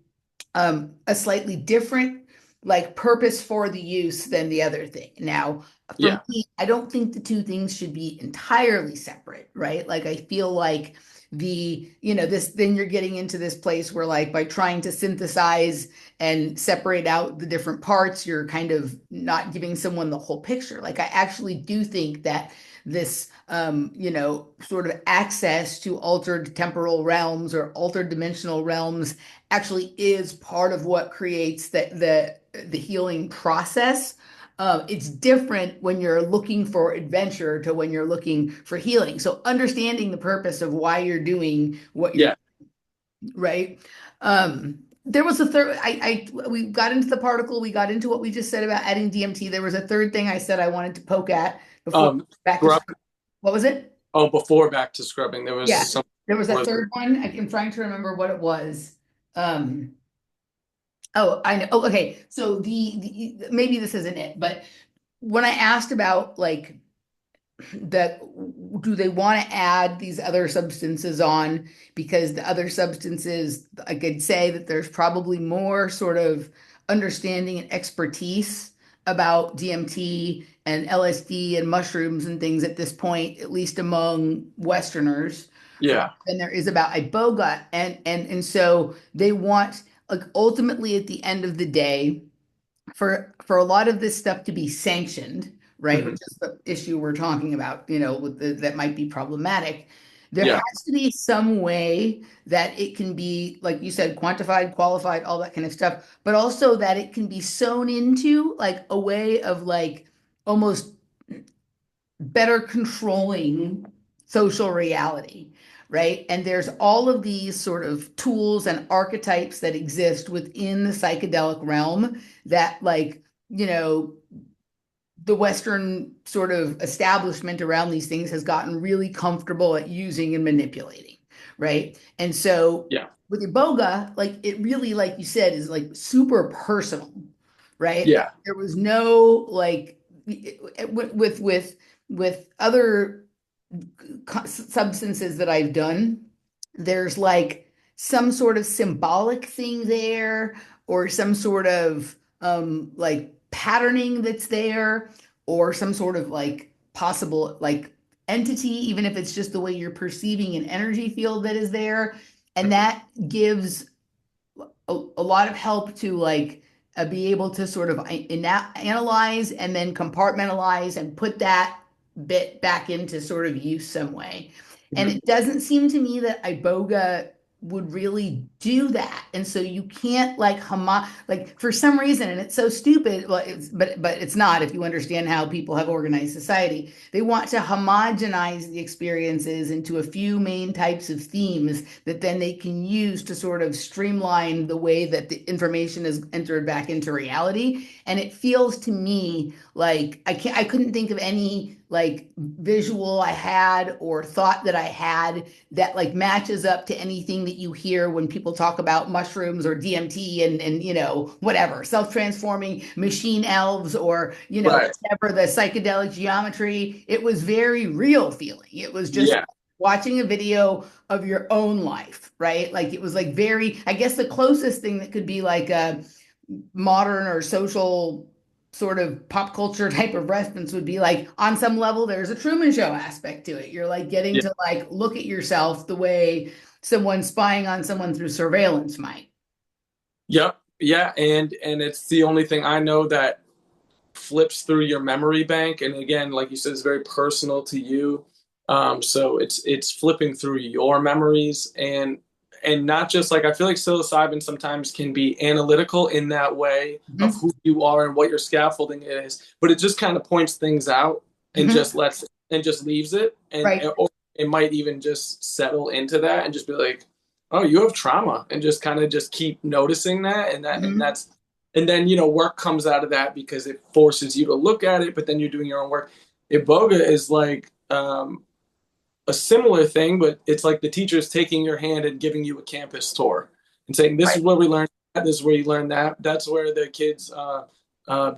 Speaker 1: a slightly different like purpose for the use than the other thing. Now, For
Speaker 2: Yeah.
Speaker 1: me, I don't think the two things should be entirely separate, right? Like I feel like this then you're getting into this place where like by trying to synthesize and separate out the different parts, you're kind of not giving someone the whole picture. Like I actually do think that this sort of access to altered temporal realms or altered dimensional realms actually is part of what creates the healing process. It's different when you're looking for adventure to when you're looking for healing. So understanding the purpose of why you're doing what you're
Speaker 2: Yeah.
Speaker 1: right. There was a third. We got into the particle. We got into what we just said about adding DMT. There was a third thing I said I wanted to poke at before
Speaker 2: Um,
Speaker 1: back to
Speaker 2: scrub-
Speaker 1: what was it?
Speaker 2: before back to scrubbing, there was
Speaker 1: Yeah,
Speaker 2: some.
Speaker 1: there was a third one. I'm trying to remember what it was. Um, oh, I know. Oh, okay. So the maybe this isn't it, but when I asked about like that do they want to add these other substances on because the other substances I could say that there's probably more sort of understanding and expertise about DMT and LSD and mushrooms and things at this point, at least among Westerners,
Speaker 2: Yeah.
Speaker 1: than there is about Iboga. And so they want like ultimately at the end of the day for a lot of this stuff to be sanctioned, right, which
Speaker 2: Mhm.
Speaker 1: is the issue we're talking about, that might be problematic. There
Speaker 2: Yeah.
Speaker 1: has to be some way that it can be, like you said, quantified, qualified, all that kind of stuff, but also that it can be sewn into like a way of like almost better controlling social reality, right? And there's all of these sort of tools and archetypes that exist within the psychedelic realm that, like, you know, the Western sort of establishment around these things has gotten really comfortable at using and manipulating, right? And so
Speaker 2: Yeah.
Speaker 1: with Iboga, like it really, like you said, is like super personal, right? Like
Speaker 2: Yeah.
Speaker 1: there was no like with other substances that I've done, there's like some sort of symbolic thing there or some sort of like patterning that's there or some sort of like possible like entity, even if it's just the way you're perceiving an energy field that is there. And that gives a lot of help to like be able to sort of analyze and then compartmentalize and put that bit back into sort of use some way. And
Speaker 2: Mhm.
Speaker 1: it doesn't seem to me that Iboga would really do that. And so you can't like like for some reason, and it's so stupid, well, but it's not if you understand how people have organized society. They want to homogenize the experiences into a few main types of themes that then they can use to sort of streamline the way that the information is entered back into reality. And it feels to me like I couldn't think of any like visual I had or thought that I had that like matches up to anything that you hear when people talk about mushrooms or DMT and whatever self-transforming machine elves or
Speaker 2: Right.
Speaker 1: whatever the psychedelic geometry. It was very real feeling. It was just
Speaker 2: Yeah.
Speaker 1: watching a video of your own life, right? Like it was like very, I guess the closest thing that could be like a modern or social sort of pop culture type of reference would be like on some level there's a Truman Show aspect to it. You're like getting
Speaker 2: Yeah.
Speaker 1: to like look at yourself the way someone spying on someone through surveillance might.
Speaker 2: Yep. Yeah. And it's the only thing I know that flips through your memory bank. And again, like you said, it's very personal to you. So it's flipping through your memories and not just like I feel like psilocybin sometimes can be analytical in that way of
Speaker 1: Mhm.
Speaker 2: who you are and what your scaffolding is, but it just kind of points things out and
Speaker 1: Mhm.
Speaker 2: just lets and just leaves it
Speaker 1: Right.
Speaker 2: or it might even just settle into that and just be like, oh, you have trauma and just kind of just keep noticing that and
Speaker 1: Mhm.
Speaker 2: that's and then work comes out of that because it forces you to look at it but then you're doing your own work. Iboga is like a similar thing, but it's like the teacher's taking your hand and giving you a campus tour and saying, "This
Speaker 1: Right.
Speaker 2: is where we learned that. This is where you learn that. That's where the kids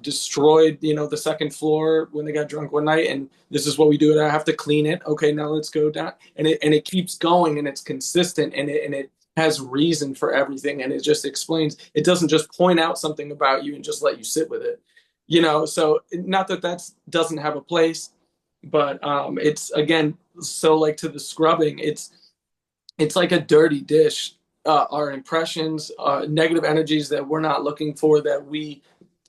Speaker 2: destroyed, the second floor when they got drunk one night, and this is what we do. I have to clean it. Okay, now let's go down." And it keeps going, and it's consistent, and it has reason for everything, and it just explains. It doesn't just point out something about you and just let you sit with it. So not that that's doesn't have a place, but it's again, so like to the scrubbing, it's like a dirty dish. Our impressions, negative energies that we're not looking for, that we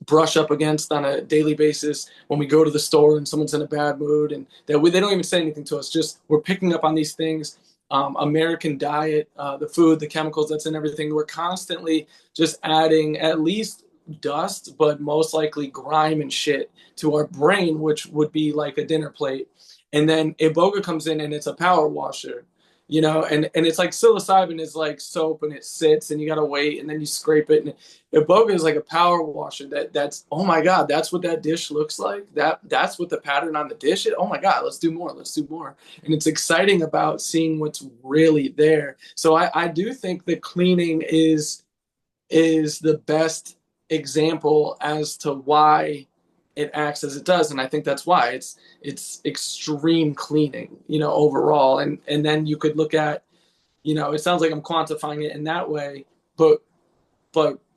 Speaker 2: brush up against on a daily basis when we go to the store and someone's in a bad mood, and they don't even say anything to us. Just we're picking up on these things. American diet, the food, the chemicals that's in everything. We're constantly just adding at least dust, but most likely grime and shit to our brain, which would be like a dinner plate. And then Iboga comes in and it's a power washer, and it's like psilocybin is like soap and it sits and you gotta wait and then you scrape it. And Iboga is like a power washer that's oh my God, that's what that dish looks like. That's what the pattern on the dish is. Oh my God, let's do more, let's do more. And it's exciting about seeing what's really there. So I do think that cleaning is the best example as to why it acts as it does. And I think that's why it's extreme cleaning, overall. And then you could look at, it sounds like I'm quantifying it in that way, but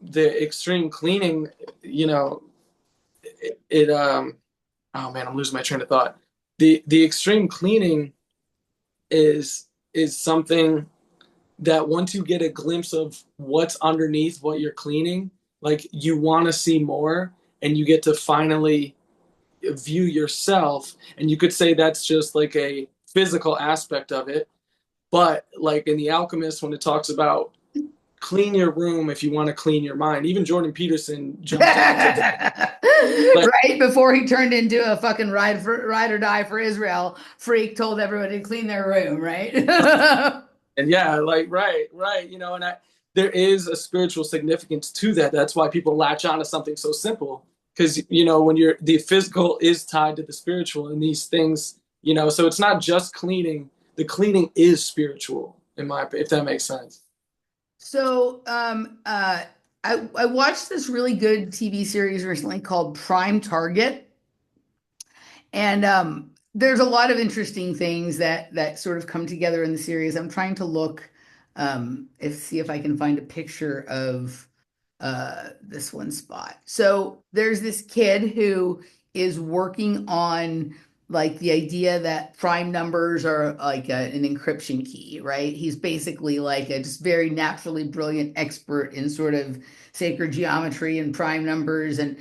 Speaker 2: the extreme cleaning, oh man, I'm losing my train of thought. The extreme cleaning is something that once you get a glimpse of what's underneath what you're cleaning, like you want to see more, and you get to finally view yourself. And you could say that's just like a physical aspect of it. But like in The Alchemist, when it talks about clean your room if you want to clean your mind, even Jordan Peterson jumped into like,
Speaker 1: Right before he turned into a fucking ride or die for Israel freak, told everybody to clean their room, right?
Speaker 2: and yeah, like right, and there is a spiritual significance to that. That's why people latch on to something so simple, because when the physical is tied to the spiritual and these things, so it's not just cleaning. The cleaning is spiritual, if that makes sense.
Speaker 1: So, I watched this really good TV series recently called Prime Target, and there's a lot of interesting things that sort of come together in the series. I'm trying to look, see if I can find a picture of this one spot. So there's this kid who is working on like the idea that prime numbers are like an encryption key, right? He's basically like a just very naturally brilliant expert in sort of sacred geometry and prime numbers and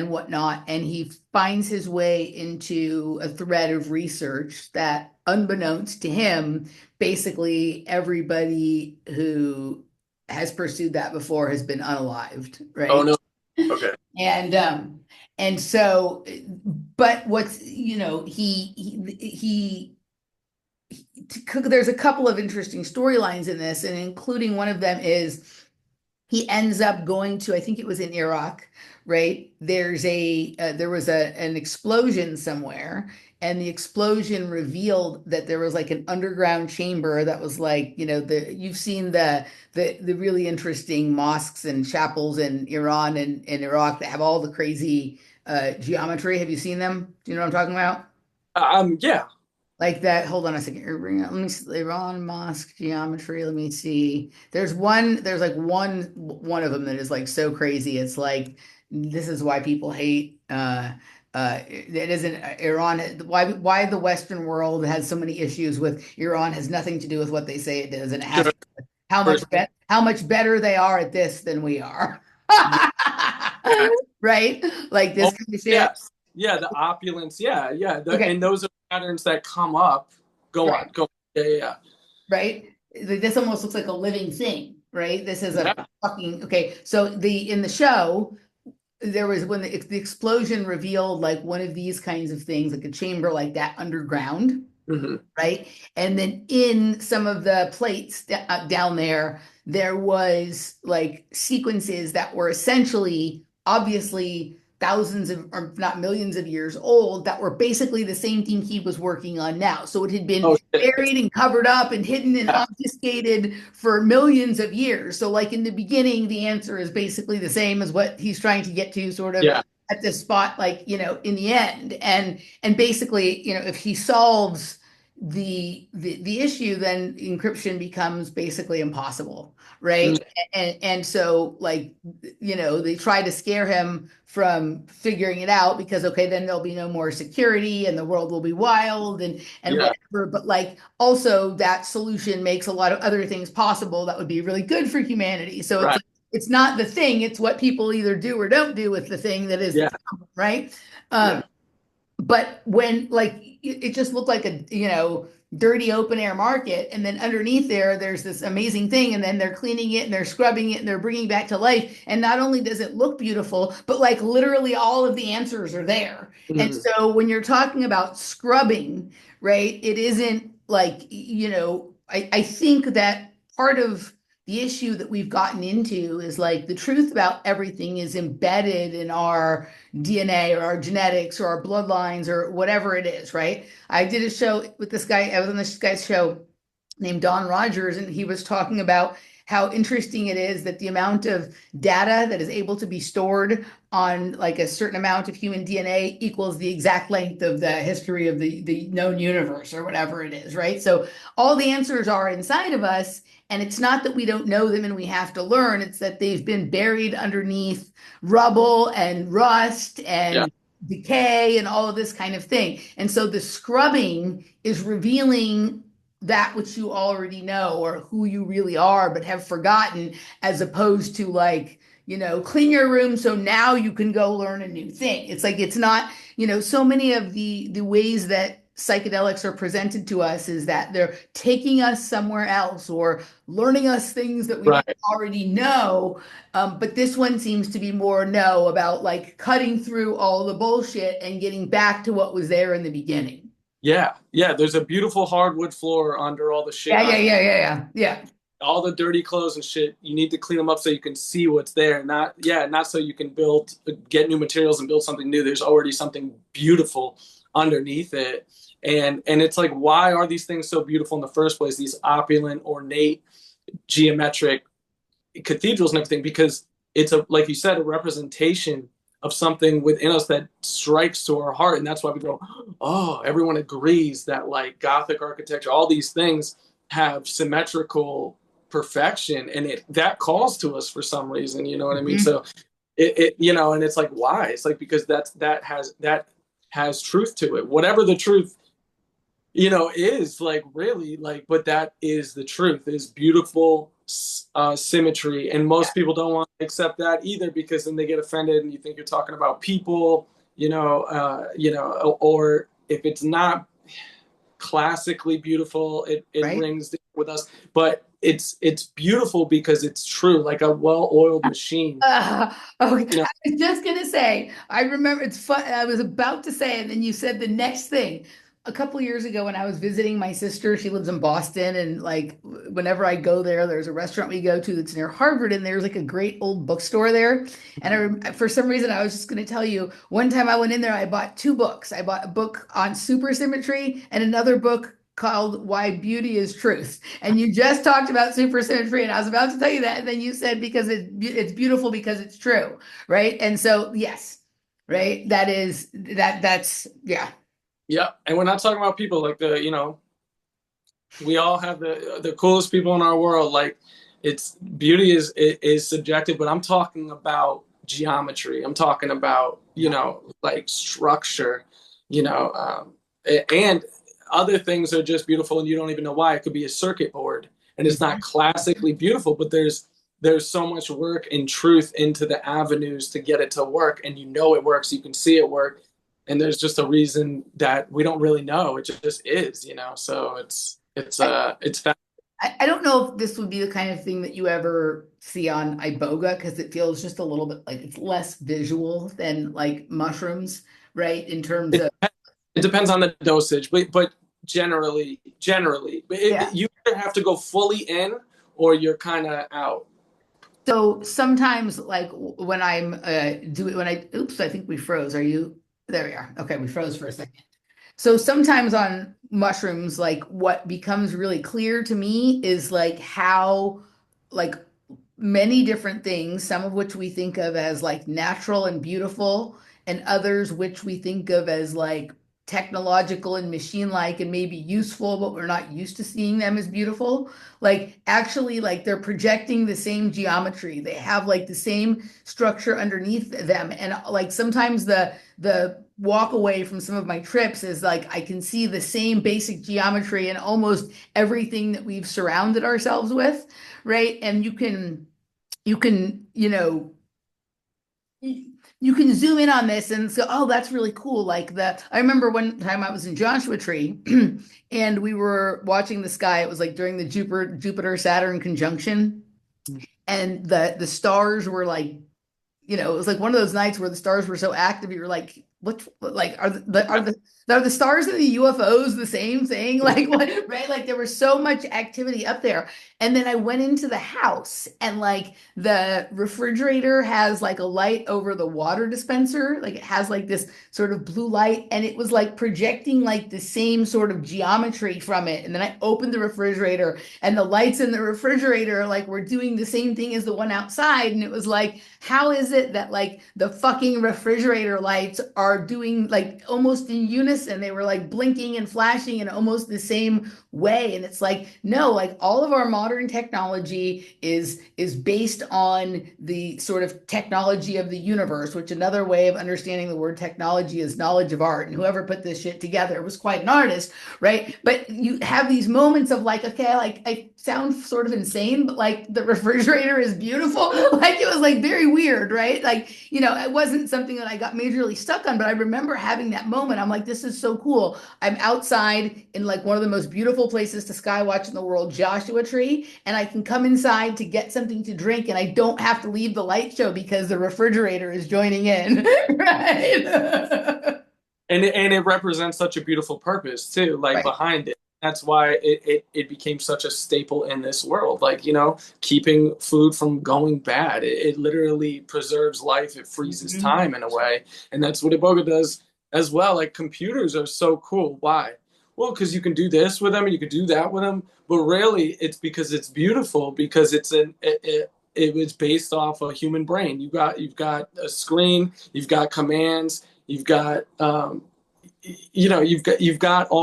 Speaker 1: whatnot. And he finds his way into a thread of research that, unbeknownst to him, basically everybody who has pursued that before has been unalived,
Speaker 2: Oh
Speaker 1: right?
Speaker 2: no. Okay.
Speaker 1: And so, but what's there's a couple of interesting storylines in this, and including one of them is he ends up going to, I think it was in Iraq, right? There was an explosion somewhere, and the explosion revealed that there was like an underground chamber that was like, you've seen the really interesting mosques and chapels in Iran and Iraq that have all the crazy geometry. Have you seen them? Do you know what I'm talking about?
Speaker 2: Yeah.
Speaker 1: Like that. Hold on a second. Let me see, Iran mosque geometry. Let me see. There's like one of them that is like so crazy. It's like this is why people hate it isn't Iran. Why the Western world has so many issues with Iran has nothing to do with what they say it does, and it has
Speaker 2: Sure.
Speaker 1: how much better they are at this than we are.
Speaker 2: Yeah.
Speaker 1: Right? Like this
Speaker 2: Oh,
Speaker 1: kind of shit.
Speaker 2: yes. Yeah, the opulence. Yeah, yeah.
Speaker 1: Okay.
Speaker 2: And those are patterns that come up. Go on,
Speaker 1: Right.
Speaker 2: go on. Yeah.
Speaker 1: Right? This almost looks like a living thing, right? This is a
Speaker 2: Yeah.
Speaker 1: fucking okay. So in the show, there was when the explosion revealed like one of these kinds of things, like a chamber like that underground,
Speaker 2: Hmm.
Speaker 1: right? And then in some of the plates down there, there was like sequences that were essentially, obviously, thousands of, or not millions of years old, that were basically the same thing he was working on now. So it had been
Speaker 2: Oh shit.
Speaker 1: buried and covered up and hidden and
Speaker 2: Yeah.
Speaker 1: obfuscated for millions of years. So, like in the beginning, the answer is basically the same as what he's trying to get to, sort of
Speaker 2: Yeah.
Speaker 1: at this spot, like in the end. And basically, if he solves the issue, then encryption becomes basically impossible, right?
Speaker 2: Mm,
Speaker 1: And so like, they try to scare him from figuring it out because okay, then there'll be no more security and the world will be wild and
Speaker 2: yeah,
Speaker 1: whatever. But like also that solution makes a lot of other things possible that would be really good for humanity. So it's
Speaker 2: right.
Speaker 1: like it's not the thing, it's what people either do or don't do with the thing that is the
Speaker 2: Yeah,
Speaker 1: problem, right?
Speaker 2: yeah,
Speaker 1: But when like it just looked like a dirty open air market, and then underneath there's this amazing thing, and then they're cleaning it and they're scrubbing it and they're bringing back to life, and not only does it look beautiful, but like literally all of the answers are there. And
Speaker 2: mm,
Speaker 1: so when you're talking about scrubbing, right, it isn't like I think that part of the issue that we've gotten into is like the truth about everything is embedded in our DNA or our genetics or our bloodlines or whatever it is, right? I did a show with this guy. I was on this guy's show named Don Rogers, and he was talking about how interesting it is that the amount of data that is able to be stored on like a certain amount of human DNA equals the exact length of the history of the known universe or whatever it is, right? So all the answers are inside of us, and it's not that we don't know them and we have to learn, it's that they've been buried underneath rubble and rust
Speaker 2: yeah,
Speaker 1: and decay and all of this kind of thing. And so the scrubbing is revealing that which you already know or who you really are but have forgotten, as opposed to like, clean your room so now you can go learn a new thing. It's like it's not, so many of the ways that psychedelics are presented to us is that they're taking us somewhere else or learning us things that we don't
Speaker 2: right.
Speaker 1: already know. But this one seems to be more no about like cutting through all the bullshit and getting back to what was there in the beginning.
Speaker 2: Yeah, yeah. There's a beautiful hardwood floor under all the shit,
Speaker 1: Yeah, yeah, yeah, yeah, yeah, yeah.
Speaker 2: all the dirty clothes and shit. You need to clean them up so you can see what's there. Not, yeah, not so you can get new materials and build something new. There's already something beautiful underneath it. And it's like, why are these things so beautiful in the first place? These opulent, ornate, geometric cathedrals and everything, because it's a, like you said, a representation of something within us that strikes to our heart. And that's why we go, oh, everyone agrees that like Gothic architecture, all these things have symmetrical perfection, and it that calls to us for some reason, you know what I mean?
Speaker 1: Mhm.
Speaker 2: So and it's like, why? It's like, because that has truth to it, whatever the truth is, like, really, like, but that is the truth, is beautiful symmetry. And most people don't want to accept that either, because then they get offended and you think you're talking about people, or if it's not classically beautiful, it
Speaker 1: Right?
Speaker 2: rings with us. But it's beautiful because it's true, like a well-oiled machine.
Speaker 1: Okay.
Speaker 2: You know,
Speaker 1: I was just gonna say, I remember it's fun. I was about to say, and then you said the next thing. A couple years ago, when I was visiting my sister, she lives in Boston, and like whenever I go there, there's a restaurant we go to that's near Harvard, and there's like a great old bookstore there. And for some reason, I was just gonna tell you, one time I went in there, I bought two books. I bought a book on supersymmetry and another book called Why Beauty is Truth. And you just talked about supersymmetry, and I was about to tell you that, and then you said because it's beautiful because it's true, right? And so yes, right. That's yeah,
Speaker 2: yeah. And we're not talking about people like we all have the coolest people in our world. Like, it's beauty is subjective, but I'm talking about geometry. I'm talking about
Speaker 1: yeah,
Speaker 2: like structure, and other things are just beautiful, and you don't even know why. It could be a circuit board, and it's not
Speaker 1: mhm,
Speaker 2: classically beautiful, but there's so much work and truth into the avenues to get it to work, and it works. You can see it work, and there's just a reason that we don't really know. It just is. So it's
Speaker 1: I don't know if this would be the kind of thing that you ever see on Iboga because it feels just a little bit like it's less visual than like mushrooms, right? In terms
Speaker 2: it,
Speaker 1: of
Speaker 2: it depends on the dosage, but generally,
Speaker 1: yeah.
Speaker 2: you either have to go fully in or you're kind of out.
Speaker 1: So sometimes, like when I'm doing when I oops, I think we froze. Are you there? We are. Okay, we froze for a second. So sometimes on mushrooms, like what becomes really clear to me is like how like many different things, some of which we think of as like natural and beautiful, and others which we think of as like technological and machine-like and maybe useful, but we're not used to seeing them as beautiful. Like actually, like they're projecting the same geometry. They have like the same structure underneath them. And like sometimes the walk away from some of my trips is like I can see the same basic geometry in almost everything that we've surrounded ourselves with, right? And you can zoom in on this and go, oh, that's really cool. I remember one time I was in Joshua Tree and we were watching the sky. It was like during the Jupiter Saturn conjunction, and the stars were like, it was like one of those nights where the stars were so active. You were like, what, like, are the stars and the UFOs the same thing? Like, what, right? Like, there was so much activity up there. And then I went into the house, and like the refrigerator has like a light over the water dispenser. Like, it has like this sort of blue light, and it was like projecting like the same sort of geometry from it. And then I opened the refrigerator, and the lights in the refrigerator like were doing the same thing as the one outside. And it was like, how is it that like the fucking refrigerator lights are doing like almost in unison? They were like blinking and flashing in almost the same way. And it's like, no, like all of our modern technology is based on the sort of technology of the universe, which another way of understanding the word technology is knowledge of art. And whoever put this shit together was quite an artist, right? But you have these moments of like, okay, like I sound sort of insane, but like the refrigerator is beautiful. Like it was like very weird, right? Like, it wasn't something that I got majorly stuck on, but I remember having that moment. I'm like, this is so cool. I'm outside in like one of the most beautiful places to sky watch in the world, Joshua Tree, and I can come inside to get something to drink, and I don't have to leave the light show because the refrigerator is joining in, right?
Speaker 2: And it represents such a beautiful purpose too, like
Speaker 1: Right.
Speaker 2: behind it. That's why it became such a staple in this world. Like, keeping food from going bad. It literally preserves life. It freezes
Speaker 1: Mhm.
Speaker 2: time in a way. And that's what Iboga does as well. Like computers are so cool. Why? Well, because you can do this with them and you can do that with them. But really, it's because it's beautiful, because it was based off a human brain. You've got a screen, you've got commands, you've got all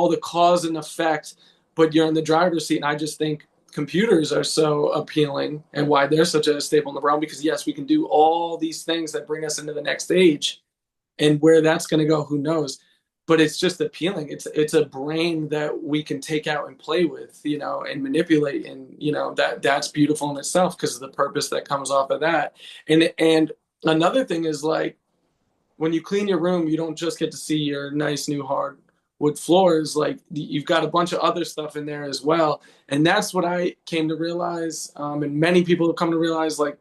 Speaker 2: the cause and effect, but you're in the driver's seat. And I just think computers are so appealing, and why they're such a staple in the realm, because yes, we can do all these things that bring us into the next stage, and where that's going to go, who knows. But it's just appealing. It's a brain that we can take out and play with, and manipulate, and that's beautiful in itself because of the purpose that comes off of that. And another thing is, like, when you clean your room, you don't just get to see your nice new hardwood floors. Like, you've got a bunch of other stuff in there as well. And that's what I came to realize. And many people have come to realize, like,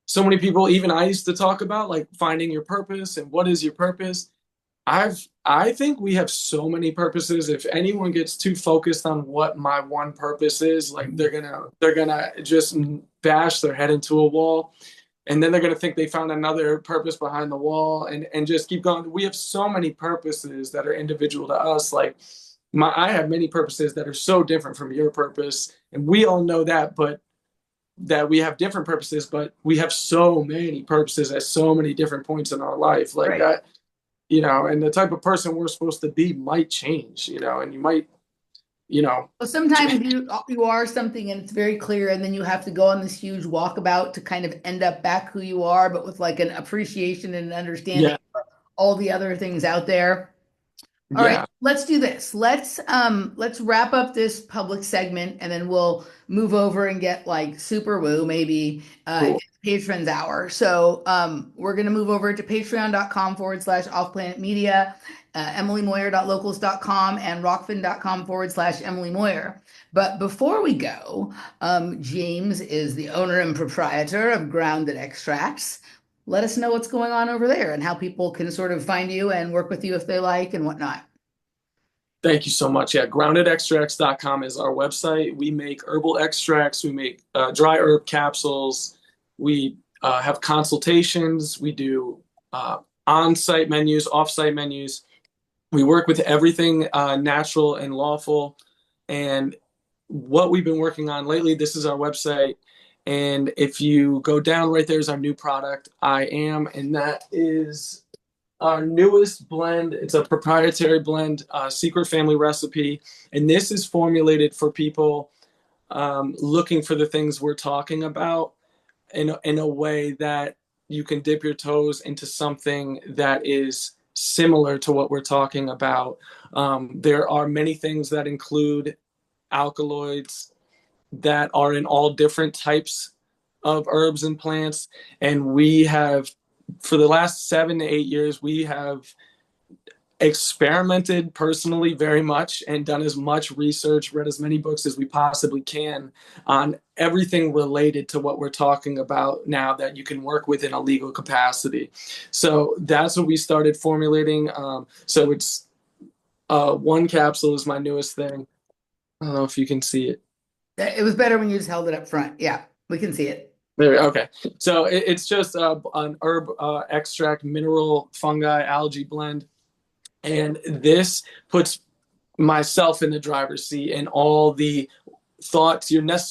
Speaker 2: so many people, even I used to talk about, like, finding your purpose and what is your purpose. I think we have so many purposes. If anyone gets too focused on what my one purpose is, like, they're gonna just bash their head into a wall, and then they're going to think they found another purpose behind the wall, and just keep going. We have so many purposes that are individual to us. Like, I have many purposes that are so different from your purpose, and we all know that, but that we have different purposes, but we have so many purposes at so many different points in our life. Like
Speaker 1: Right.
Speaker 2: that, and the type of person we're supposed to be might change, and you might, you know,
Speaker 1: Well, sometimes you are something and it's very clear, and then you have to go on this huge walkabout to kind of end up back who you are, but with like an appreciation and an understanding
Speaker 2: yeah,
Speaker 1: of all the other things out there. All right,
Speaker 2: yeah,
Speaker 1: let's do this. Let's wrap up this public segment, and then we'll move over and get like super woo, maybe
Speaker 2: cool.
Speaker 1: get patrons hour. So we're gonna move over to patreon.com/offplanetmedia, emilymoyer.locals.com, and rockfin.com/Emily Moyer. But before we go, James is the owner and proprietor of Grounded Extracts. Let us know what's going on over there and how people can sort of find you and work with you if they like and whatnot.
Speaker 2: Thank you so much. Yeah, groundedextracts.com is our website. We make herbal extracts, we make dry herb capsules, we have consultations, we do on site menus, off site menus. We work with everything natural and lawful. And what we've been working on lately, this is our website. And if you go down, right there is our new product, I Am, and that is our newest blend. It's a proprietary blend, secret family recipe, and this is formulated for people looking for the things we're talking about in a way that you can dip your toes into something that is similar to what we're talking about. There are many things that include alkaloids that are in all different types of herbs and plants. And we have, for the last 7 to 8 years, we have experimented personally very much and done as much research, read as many books as we possibly can on everything related to what we're talking about now that you can work with in a legal capacity. So that's what we started formulating. So it's one capsule is my newest thing. I don't know if you can see it.
Speaker 1: It was better when you just held it up front. Yeah, we can see it.
Speaker 2: There, okay. So it's just an herb extract, mineral, fungi, algae blend. And this puts myself in the driver's seat and all the thoughts you're not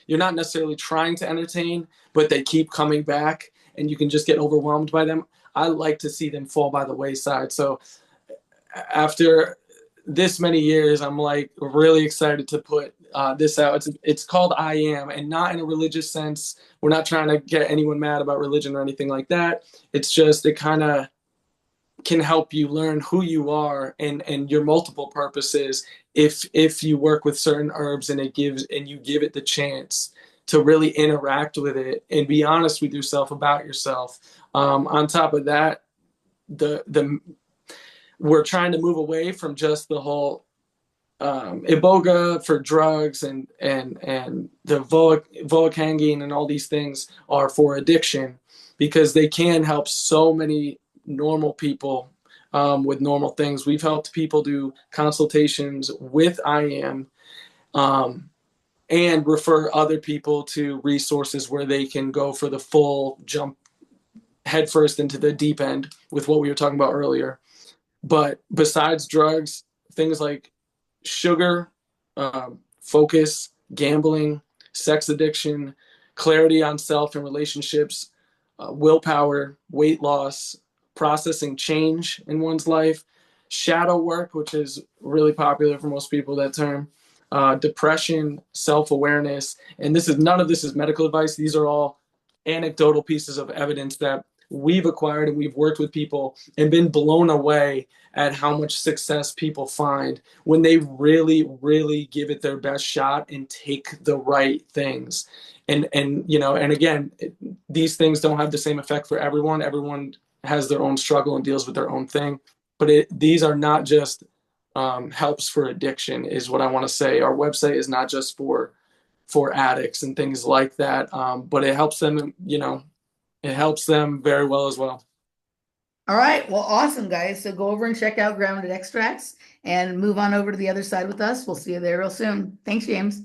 Speaker 2: necessarily trying to entertain, but they keep coming back and you can just get overwhelmed by them. I like to see them fall by the wayside. So after this many years, I'm like really excited to put this out. It's called I Am, and not in a religious sense. We're not trying to get anyone mad about religion or anything like that. It's just it kind of can help you learn who you are and your multiple purposes if you work with certain herbs and you give it the chance to really interact with it and be honest with yourself about yourself. On top of that, the we're trying to move away from just the whole Iboga for drugs and the Voacangine and all these things are for addiction because they can help so many normal people with normal things. We've helped people do consultations with IAM and refer other people to resources where they can go for the full jump headfirst into the deep end with what we were talking about earlier. But besides drugs, things like sugar, focus, gambling, sex addiction, clarity on self and relationships, willpower, weight loss, processing change in one's life, shadow work, which is really popular for most people, that term, depression, self awareness. And none of this is medical advice. These are all anecdotal pieces of evidence that we've acquired and we've worked with people and been blown away at how much success people find when they really, really give it their best shot and take the right things. And again, these things don't have the same effect for everyone. Everyone has their own struggle and deals with their own thing. But these are not just helps for addiction, is what I want to say. Our website is not just for addicts and things like that, but it helps them. It helps them very well as well.
Speaker 1: All right. Well, awesome, guys. So go over and check out Grounded Extracts and move on over to the other side with us. We'll see you there real soon. Thanks, James.